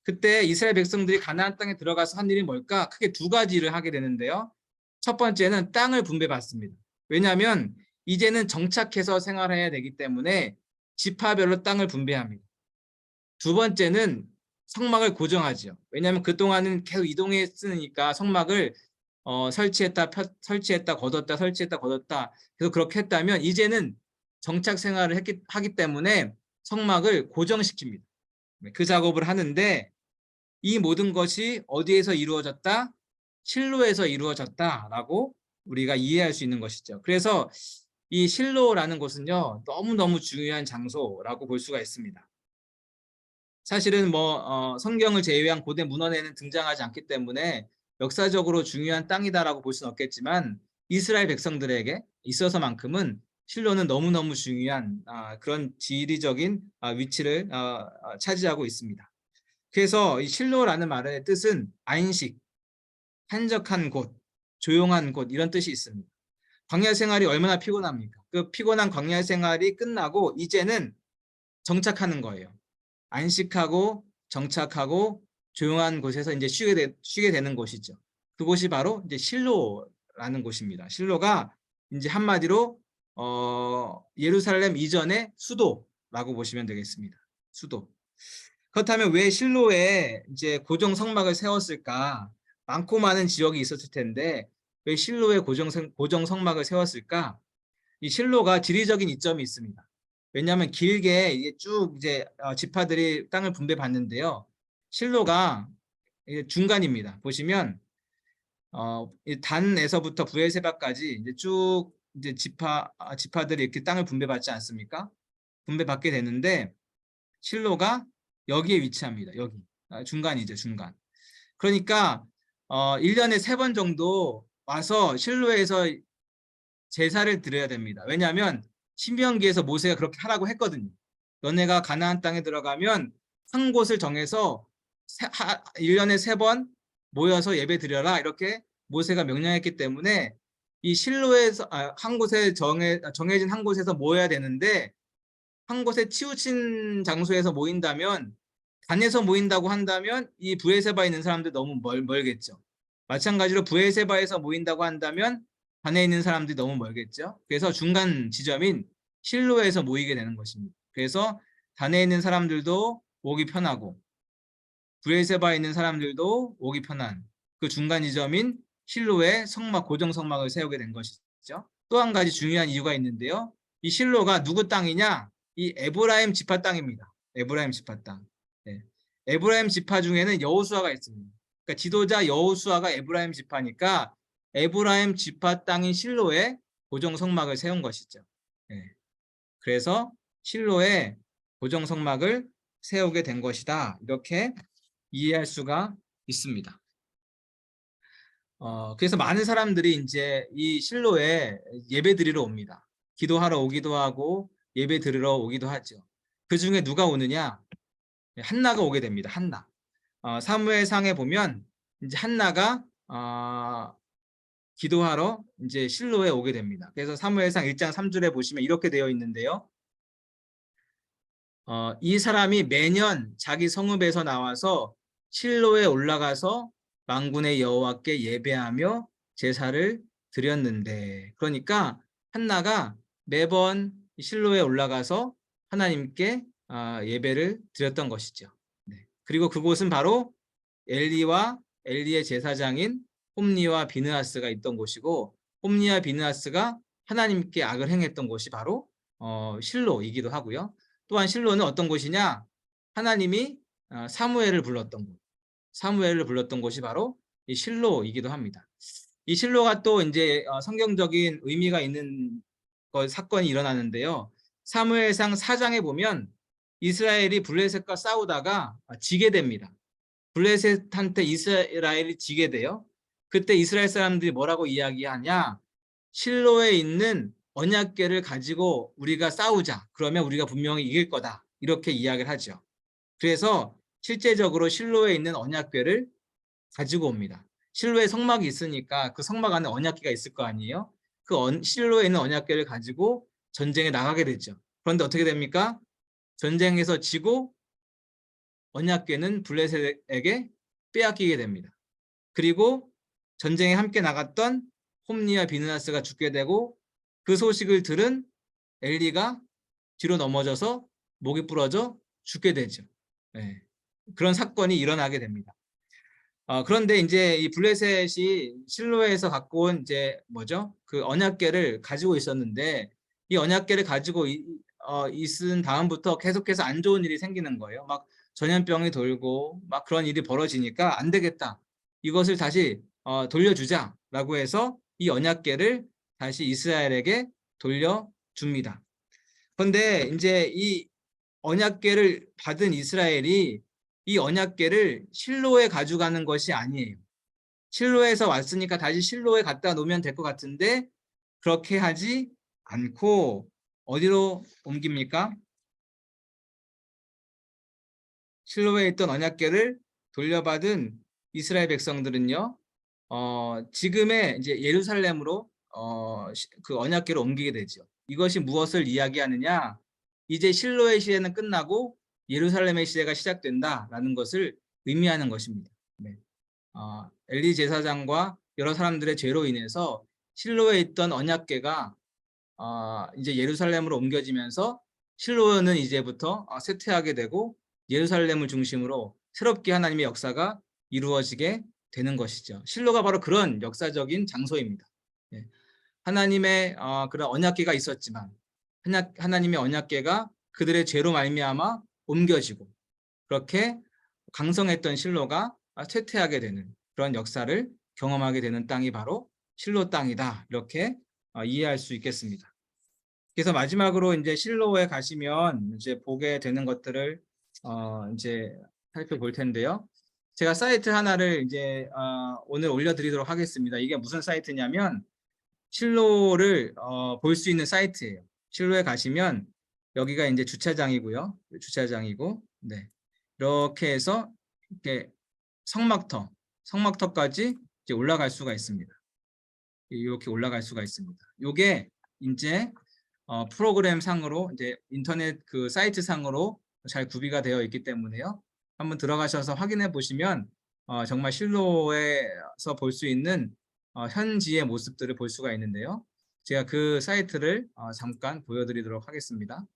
그때 이스라엘 백성들이 가나안 땅에 들어가서 한 일이 뭘까? 크게 두 가지 일을 하게 되는데요. 첫 번째는 땅을 분배받습니다. 왜냐하면 이제는 정착해서 생활해야 되기 때문에 지파별로 땅을 분배합니다. 두 번째는 성막을 고정하죠. 왜냐하면 그동안은 계속 이동했으니까 성막을 설치했다 걷었다 설치했다 걷었다 그래서 그렇게 했다면 이제는 정착 생활을 하기 때문에 성막을 고정시킵니다. 그 작업을 하는데 이 모든 것이 어디에서 이루어졌다? 실로에서 이루어졌다라고 우리가 이해할 수 있는 것이죠. 그래서 이 실로라는 곳은요 너무너무 중요한 장소라고 볼 수가 있습니다. 사실은 성경을 제외한 고대 문헌에는 등장하지 않기 때문에 역사적으로 중요한 땅이다라고 볼 수는 없겠지만 이스라엘 백성들에게 있어서만큼은 실로는 너무너무 중요한 그런 지리적인 위치를 차지하고 있습니다. 그래서 이 실로라는 말의 뜻은 안식, 한적한 곳, 조용한 곳 이런 뜻이 있습니다. 광야 생활이 얼마나 피곤합니까? 그 피곤한 광야 생활이 끝나고 이제는 정착하는 거예요. 안식하고 정착하고 조용한 곳에서 이제 쉬게 되는 곳이죠. 그곳이 바로 이제 실로라는 곳입니다. 실로가 이제 한마디로 예루살렘 이전의 수도라고 보시면 되겠습니다. 수도. 그렇다면 왜 실로에 이제 고정 성막을 세웠을까? 많고 많은 지역이 있었을 텐데 왜 실로에 고정 성막을 세웠을까? 이 실로가 지리적인 이점이 있습니다. 왜냐하면 길게 쭉 이제 지파들이 땅을 분배받는데요. 실로가 이게 중간입니다. 보시면 이 단에서부터 브에세바까지 이제 쭉 이제 지파들이 이렇게 땅을 분배받지 않습니까? 분배받게 되는데 실로가 여기에 위치합니다. 여기 중간이죠, 중간. 그러니까 1년에 3번 정도 와서 실로에서 제사를 드려야 됩니다. 왜냐하면 신명기에서 모세가 그렇게 하라고 했거든요. 너네가 가나안 땅에 들어가면 한 곳을 정해서 1년에 3번 모여서 예배 드려라 이렇게 모세가 명령했기 때문에 이 실로에서 한 곳에 정해진 한 곳에서 모여야 되는데 한 곳에 치우친 장소에서 모인다면 단에서 모인다고 한다면 이 브에세바에 있는 사람들 너무 멀겠죠. 마찬가지로 브에세바에서 모인다고 한다면 단에 있는 사람들이 너무 멀겠죠. 그래서 중간 지점인 실로에서 모이게 되는 것입니다. 그래서 단에 있는 사람들도 오기 편하고 브에세바에 있는 사람들도 오기 편한 그 중간 지점인 실로에 성막, 고정 성막을 세우게 된 것이죠. 또 한 가지 중요한 이유가 있는데요. 이 실로가 누구 땅이냐? 이 에브라임 지파 땅입니다. 에브라임 지파 땅. 네. 에브라임 지파 중에는 여호수아가 있습니다. 그러니까 지도자 여호수아가 에브라임 지파니까 에브라임 지파 땅인 실로에 고정 성막을 세운 것이죠. 네. 그래서 실로에 고정 성막을 세우게 된 것이다. 이렇게 이해할 수가 있습니다. 그래서 많은 사람들이 이제 이 실로에 예배 드리러 옵니다. 기도하러 오기도 하고 예배 드리러 오기도 하죠. 그 중에 누가 오느냐? 한나가 오게 됩니다. 한나. 사무엘상에 보면 이제 한나가 기도하러 이제 실로에 오게 됩니다. 그래서 사무엘상 1장 3절에 보시면 이렇게 되어 있는데요. 이 사람이 매년 자기 성읍에서 나와서 실로에 올라가서 만군의 여호와께 예배하며 제사를 드렸는데, 그러니까 한나가 매번 실로에 올라가서 하나님께 예배를 드렸던 것이죠. 네. 그리고 그곳은 바로 엘리와 엘리의 제사장인 홈니와 비느하스가 있던 곳이고, 홈니와 비느하스가 하나님께 악을 행했던 곳이 바로 실로이기도 하고요. 또한 실로는 어떤 곳이냐? 하나님이 사무엘을 불렀던 곳. 사무엘을 불렀던 곳이 바로 이 실로이기도 합니다. 이 실로가 또 이제 성경적인 의미가 있는 사건이 일어나는데요. 사무엘상 4장에 보면 이스라엘이 블레셋과 싸우다가 지게 됩니다. 블레셋한테 이스라엘이 지게 돼요. 그때 이스라엘 사람들이 뭐라고 이야기하냐? 실로에 있는 언약궤를 가지고 우리가 싸우자. 그러면 우리가 분명히 이길 거다. 이렇게 이야기를 하죠. 그래서 실제적으로 실로에 있는 언약궤를 가지고 옵니다. 실로에 성막이 있으니까 그 성막 안에 언약궤가 있을 거 아니에요? 그 실로에 있는 언약궤를 가지고 전쟁에 나가게 되죠. 그런데 어떻게 됩니까? 전쟁에서 지고 언약궤는 블레셋에게 빼앗기게 됩니다. 그리고 전쟁에 함께 나갔던 홈니와 비느하스가 죽게 되고, 그 소식을 들은 엘리가 뒤로 넘어져서 목이 부러져 죽게 되죠. 네. 그런 사건이 일어나게 됩니다. 그런데 이제 이 블레셋이 실로에서 갖고 온 이제 그 언약궤를 가지고 있었는데, 이 언약궤를 가지고 있은 다음부터 계속해서 안 좋은 일이 생기는 거예요. 막 전염병이 돌고 막 그런 일이 벌어지니까 안 되겠다. 이것을 다시 돌려주자라고 해서 이 언약궤를 다시 이스라엘에게 돌려줍니다. 그런데 이제 이 언약궤를 받은 이스라엘이 이 언약궤를 실로에 가져가는 것이 아니에요. 실로에서 왔으니까 다시 실로에 갖다 놓으면 될 것 같은데 그렇게 하지 않고 어디로 옮깁니까? 실로에 있던 언약궤를 돌려받은 이스라엘 백성들은요, 지금의 이제 예루살렘으로 그 언약궤를 옮기게 되죠. 이것이 무엇을 이야기하느냐? 이제 실로의 시대는 끝나고 예루살렘의 시대가 시작된다라는 것을 의미하는 것입니다. 네. 엘리 제사장과 여러 사람들의 죄로 인해서 실로에 있던 언약궤가 이제 예루살렘으로 옮겨지면서 실로는 이제부터 쇠퇴하게 되고 예루살렘을 중심으로 새롭게 하나님의 역사가 이루어지게 되는 것이죠. 실로가 바로 그런 역사적인 장소입니다. 네. 하나님의 그런 언약궤가 있었지만 하나님의 언약궤가 그들의 죄로 말미암아 옮겨지고, 그렇게 강성했던 실로가 쇠퇴하게 되는 그런 역사를 경험하게 되는 땅이 바로 실로 땅이다. 이렇게 이해할 수 있겠습니다. 그래서 마지막으로 이제 실로에 가시면 이제 보게 되는 것들을 이제 살펴볼 텐데요. 제가 사이트 하나를 이제 오늘 올려드리도록 하겠습니다. 이게 무슨 사이트냐면 실로를 볼 수 있는 사이트예요. 실로에 가시면 여기가 이제 주차장이고요. 주차장이고, 네, 이렇게 해서 이렇게 성막터까지 이제 올라갈 수가 있습니다. 이렇게 올라갈 수가 있습니다. 이게 이제 프로그램 상으로 이제 인터넷 그 사이트 상으로 잘 구비가 되어 있기 때문에요. 한번 들어가셔서 확인해 보시면 정말 실로에서 볼 수 있는 현지의 모습들을 볼 수가 있는데요. 제가 그 사이트를 잠깐 보여드리도록 하겠습니다.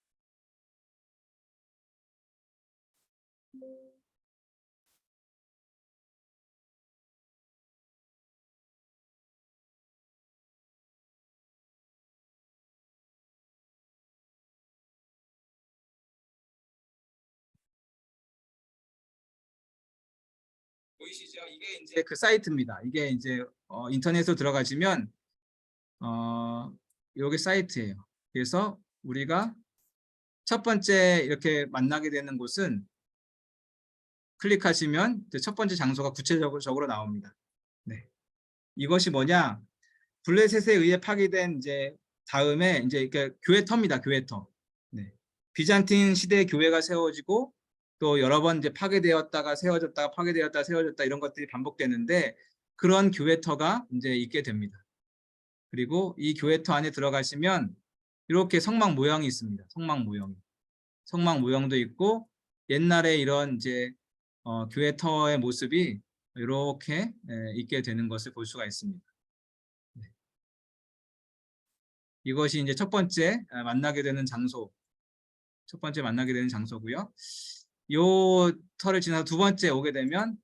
보이시죠? 이게 이제 그 사이트입니다. 이게 이제 인터넷으로 들어가시면 여기 사이트예요. 그래서 우리가 첫 번째 이렇게 만나게 되는 곳은 클릭하시면 첫 번째 장소가 구체적으로 나옵니다. 네. 이것이 뭐냐? 블레셋에 의해 파괴된 이제 다음에 이제 이렇게 교회터입니다. 교회터. 네. 비잔틴 시대의 교회가 세워지고 또 여러 번 이제 파괴되었다가 세워졌다가 파괴되었다가 세워졌다 이런 것들이 반복되는데 그런 교회터가 이제 있게 됩니다. 그리고 이 교회터 안에 들어가시면 이렇게 성막 모형이 있습니다. 성막 모형도 있고 옛날에 이런 이제 교회터의 모습이 이렇게 있게 되는 것을 볼 수가 있습니다. 네. 이것이 이제 첫 번째 만나게 되는 장소. 첫 번째 만나게 되는 장소고요. 요 터를 지나서 두 번째 오게 되면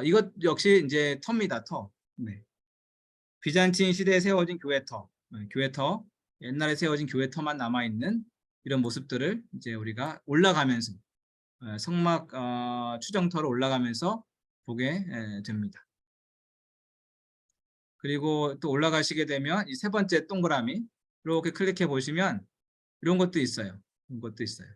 이것 역시 이제 터입니다. 터. 네. 비잔틴 시대에 세워진 교회터. 교회터. 옛날에 세워진 교회터만 남아 있는 이런 모습들을 이제 우리가 올라가면서 성막 추정터로 올라가면서 보게 됩니다. 그리고 또 올라가시게 되면 이 세 번째 동그라미 이렇게 클릭해 보시면 이런 것도 있어요. 이런 것도 있어요.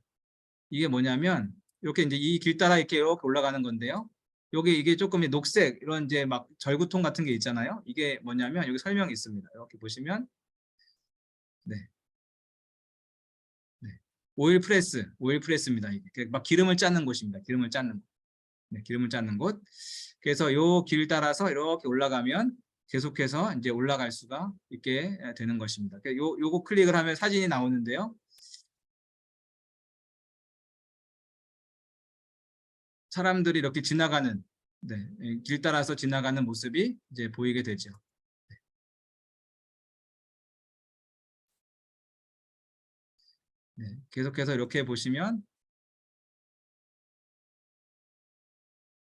이게 뭐냐면 이렇게 이제 이 길 따라 이렇게 올라가는 건데요. 이게 조금 녹색 이런 이제 막 절구통 같은 게 있잖아요. 이게 뭐냐면 여기 설명이 있습니다. 이렇게 보시면 네. 네. 오일 프레스입니다. 이게 막 기름을 짜는 곳입니다. 기름을 짜는 곳. 네, 기름을 짜는 곳. 그래서 요 길 따라서 이렇게 올라가면 계속해서 이제 올라갈 수가 있게 되는 것입니다. 요거 클릭을 하면 사진이 나오는데요. 사람들이 이렇게 지나가는, 네, 길 따라서 지나가는 모습이 이제 보이게 되죠. 네, 계속해서 이렇게 보시면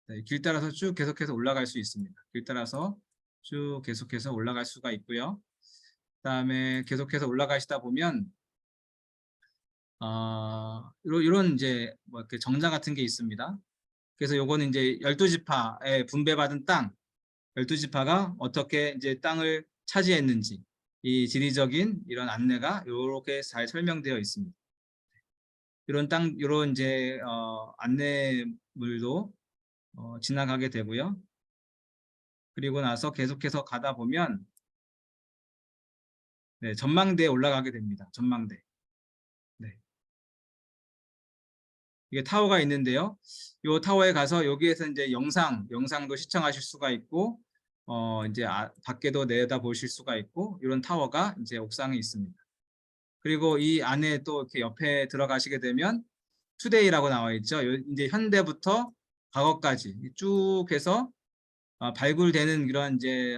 네, 길 따라서 쭉 계속해서 올라갈 수 있습니다. 길 따라서 쭉 계속해서 올라갈 수가 있고요. 그다음에 계속해서 올라가시다 보면 이런 이제 뭐 이렇게 정자 같은 게 있습니다. 그래서 요거는 이제 12지파에 분배받은 땅, 12지파가 어떻게 이제 땅을 차지했는지 이 지리적인 이런 안내가 이렇게 잘 설명되어 있습니다. 이런 이제 안내물도 지나가게 되고요. 그리고 나서 계속해서 가다 보면 네, 전망대에 올라가게 됩니다. 전망대. 네. 이게 타워가 있는데요. 이 타워에 가서 여기에서 이제 영상도 시청하실 수가 있고, 이제 밖에도 내다 보실 수가 있고, 이런 타워가 이제 옥상에 있습니다. 그리고 이 안에 또 이렇게 옆에 들어가시게 되면 투데이라고 나와 있죠. 이제 현대부터 과거까지 쭉 해서 발굴되는 이런 이제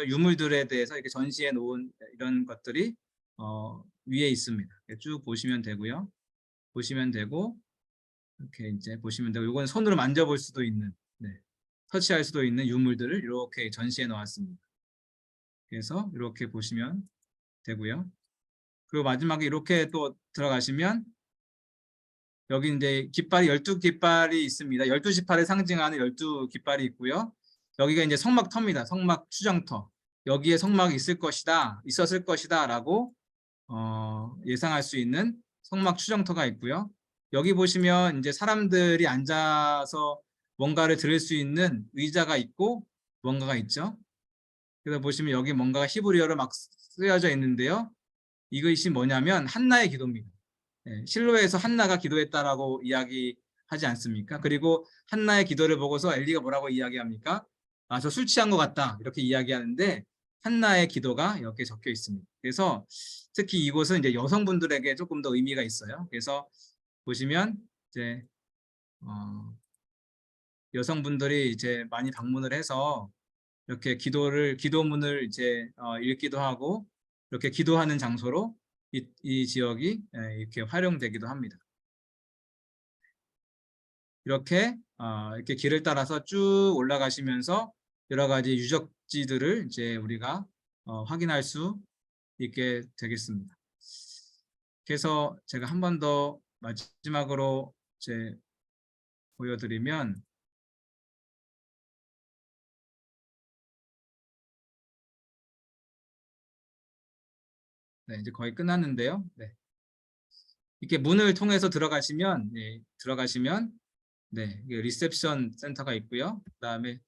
유물들에 대해서 이렇게 전시해 놓은 이런 것들이 위에 있습니다. 쭉 보시면 되고요. 보시면 되고 이렇게 이제 보시면 되고 이건 손으로 만져볼 수도 있는 네, 터치할 수도 있는 유물들을 이렇게 전시해 놓았습니다. 그래서 이렇게 보시면 되고요. 그리고 마지막에 이렇게 또 들어가시면 여기 이제 깃발이 12깃발이 있습니다. 12지파를 상징하는 12깃발이 있고요. 여기가 이제 성막터입니다. 성막 추정터. 여기에 성막이 있었을 것이다라고 예상할 수 있는 성막 추정터가 있고요. 여기 보시면 이제 사람들이 앉아서 뭔가를 들을 수 있는 의자가 있고 뭔가가 있죠. 그래서 보시면 여기 뭔가가 히브리어로 막 쓰여져 있는데요. 이것이 뭐냐면 한나의 기도입니다. 실로에서 한나가 기도했다라고 이야기하지 않습니까? 그리고 한나의 기도를 보고서 엘리가 뭐라고 이야기합니까? 아, 저 술 취한 것 같다 이렇게 이야기하는데 한나의 기도가 이렇게 적혀 있습니다. 그래서 특히 이곳은 이제 여성분들에게 조금 더 의미가 있어요. 그래서 보시면 이제 여성분들이 이제 많이 방문을 해서 이렇게 기도문을 이제 읽기도 하고 이렇게 기도하는 장소로 이 지역이 이렇게 활용되기도 합니다. 이렇게 길을 따라서 쭉 올라가시면서 여러 가지 유적지들을 이제 우리가 확인할 수 있게 되겠습니다. 그래서 제가 한 번 더 마지막으로 이제 보여드리면 네, 이제 거의 끝났는데요. 네. 이렇게 문을 통해서 들어가시면 네, 이게 리셉션 센터가 있고요. 그다음에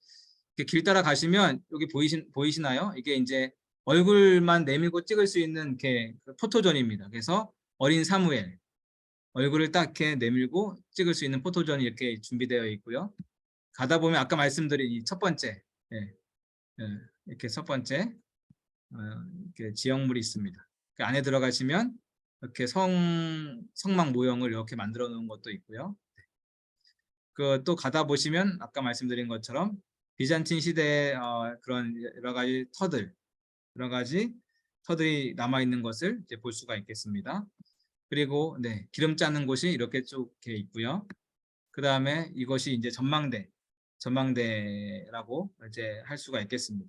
이렇게 길 따라 가시면 여기 보이시나요? 이게 이제 얼굴만 내밀고 찍을 수 있는 이렇게 포토존입니다. 그래서 어린 사무엘 얼굴을 딱 이렇게 내밀고 찍을 수 있는 포토존이 이렇게 준비되어 있고요. 가다 보면 아까 말씀드린 이 첫 번째 이렇게 첫 번째 이렇게 지형물이 있습니다. 그 안에 들어가시면 이렇게 성막 모형을 이렇게 만들어 놓은 것도 있고요. 그 또 가다 보시면 아까 말씀드린 것처럼 비잔틴 시대의 그런 여러 가지 터들이 남아 있는 것을 이제 볼 수가 있겠습니다. 그리고 네, 기름 짜는 곳이 이렇게 쭉 이렇게 있고요. 그 다음에 이것이 이제 전망대라고 이제 할 수가 있겠습니다.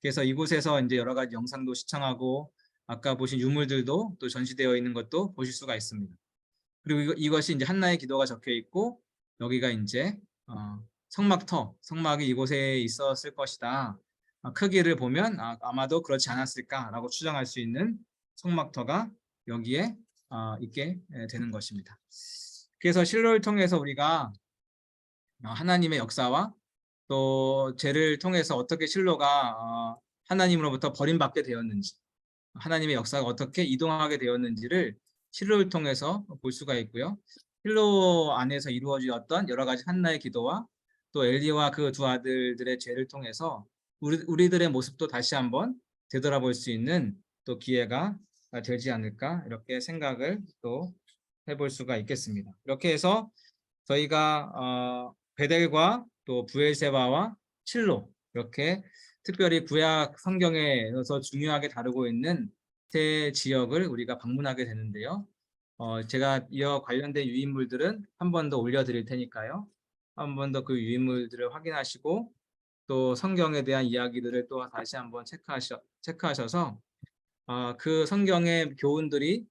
그래서 이곳에서 이제 여러 가지 영상도 시청하고 아까 보신 유물들도 또 전시되어 있는 것도 보실 수가 있습니다. 그리고 이것이 이제 한나의 기도가 적혀 있고 여기가 이제 성막이 이곳에 있었을 것이다. 크기를 보면 아마도 그렇지 않았을까라고 추정할 수 있는 성막터가 여기에 있게 되는 것입니다. 그래서 실로를 통해서 우리가 하나님의 역사와 또 죄를 통해서 어떻게 실로가 하나님으로부터 버림받게 되었는지 하나님의 역사가 어떻게 이동하게 되었는지를 실로를 통해서 볼 수가 있고요. 실로 안에서 이루어지었던 여러 가지 한나의 기도와 또 엘리와 그 두 아들들의 죄를 통해서 우리들의 모습도 다시 한번 되돌아볼 수 있는 또 기회가 되지 않을까 이렇게 생각을 또 해볼 수가 있겠습니다. 이렇게 해서 저희가 베델과 또 부엘세바와 실로 이렇게 특별히 구약 성경에서 중요하게 다루고 있는 세 지역을 우리가 방문하게 되는데요. 제가 이와 관련된 유인물들은 한 번 더 올려드릴 테니까요. 한 번 더 그 유인물들을 확인하시고 또 성경에 대한 이야기들을 또 다시 한번 체크하셔서 그 성경의 교훈들이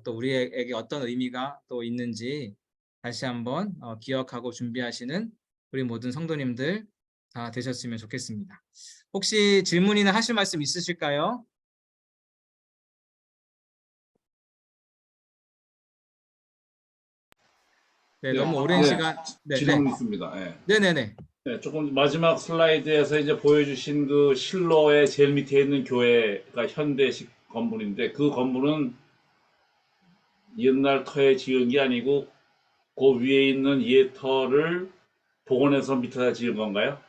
또 우리에게 어떤 의미가 또 있는지 다시 한번 기억하고 준비하시는 우리 모든 성도님들 다 되셨으면 좋겠습니다. 혹시 질문이나 하실 말씀 있으실까요? 네, 너무 오랜 시간. 질문 있습니다. 네. 네네네. 네, 조금 마지막 슬라이드에서 이제 보여주신 그 실로의 제일 밑에 있는 교회가 현대식 건물인데 그 건물은 옛날 터에 지은 게 아니고 그 위에 있는 옛터를 복원해서 밑에다 지은 건가요?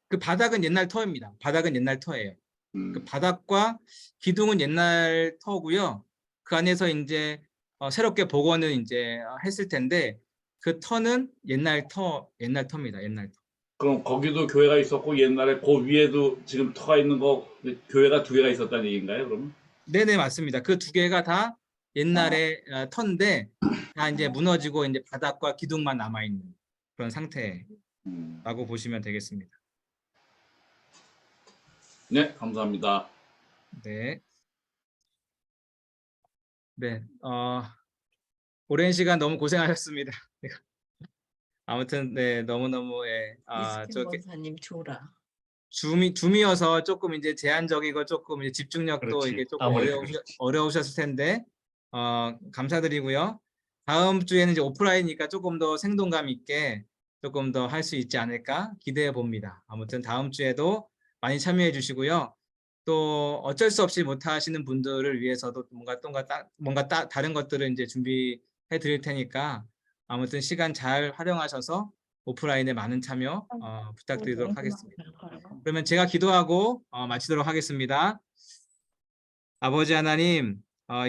그 바닥은 옛날 터입니다. 바닥은 옛날 터예요. 그 바닥과 기둥은 옛날 터고요. 그 안에서 이제 새롭게 복원을 이제 했을 텐데 그 터는 옛날 터입니다. 옛날 터. 그럼 거기도 교회가 있었고 옛날에 그 위에도 지금 터가 있는 거 교회가 두 개가 있었다는 얘기인가요? 그러면? 네네 맞습니다. 그 두 개가 다 옛날의 터인데 다 이제 무너지고 이제 바닥과 기둥만 남아 있는 그런 상태라고 보시면 되겠습니다. 네, 감사합니다. 네. 네. 오랜 시간 너무 고생하셨습니다. 아무튼 네 너무너무 이스틴 권사님 줘라. 줌이어서 조금 이제 제한적이고 조금 이제 집중력도 그렇지. 이게 조금 아무래도 그렇지. 어려우셨을 텐데 감사드리고요. 다음 주에는 이제 오프라인이니까 조금 더 생동감 있게 조금 더 할 수 있지 않을까 기대해 봅니다. 아무튼 다음 주에도 많이 참여해 주시고요. 또 어쩔 수 없이 못 하시는 분들을 위해서도 뭔가 다른 것들을 이제 준비해 드릴 테니까 아무튼 시간 잘 활용하셔서 오프라인에 많은 참여 부탁드리도록 하겠습니다. 그러면 제가 기도하고 마치도록 하겠습니다. 아버지 하나님,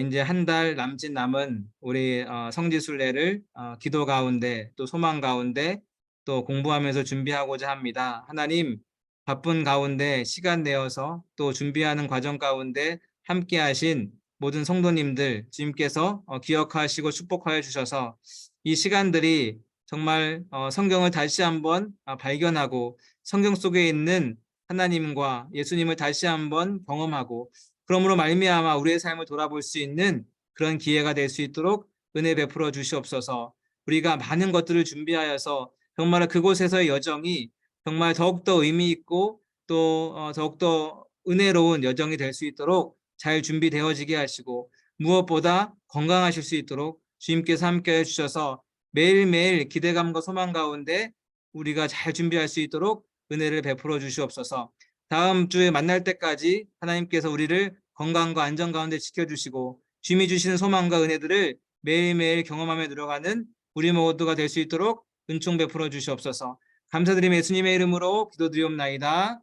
이제 한 달 남은 우리 성지순례를 기도 가운데 또 소망 가운데 또 공부하면서 준비하고자 합니다. 하나님, 바쁜 가운데 시간 내어서 또 준비하는 과정 가운데 함께 하신 모든 성도님들 주님께서 기억하시고 축복하여 주셔서 이 시간들이 정말 성경을 다시 한번 발견하고 성경 속에 있는 하나님과 예수님을 다시 한번 경험하고 그러므로 말미암아 우리의 삶을 돌아볼 수 있는 그런 기회가 될 수 있도록 은혜 베풀어 주시옵소서. 우리가 많은 것들을 준비하여서 정말 그곳에서의 여정이 정말 더욱더 의미 있고 또 더욱더 은혜로운 여정이 될 수 있도록 잘 준비되어지게 하시고 무엇보다 건강하실 수 있도록 주님께서 함께 해주셔서 매일매일 기대감과 소망 가운데 우리가 잘 준비할 수 있도록 은혜를 베풀어 주시옵소서. 다음 주에 만날 때까지 하나님께서 우리를 건강과 안전 가운데 지켜주시고 주님이 주시는 소망과 은혜들을 매일매일 경험하며 들어가는 우리 모두가 될 수 있도록 은총 베풀어 주시옵소서. 감사드리며 예수님의 이름으로 기도드리옵나이다.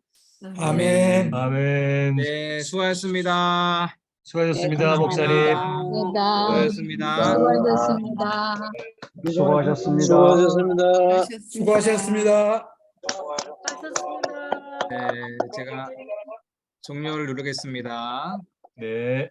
아멘. 아멘. 네, 수고하셨습니다. 수고하셨습니다, 목사님. 수고하셨습니다. 수고하셨습니다. 수고하셨습니다. 네, 제가 종료를 누르겠습니다. 네.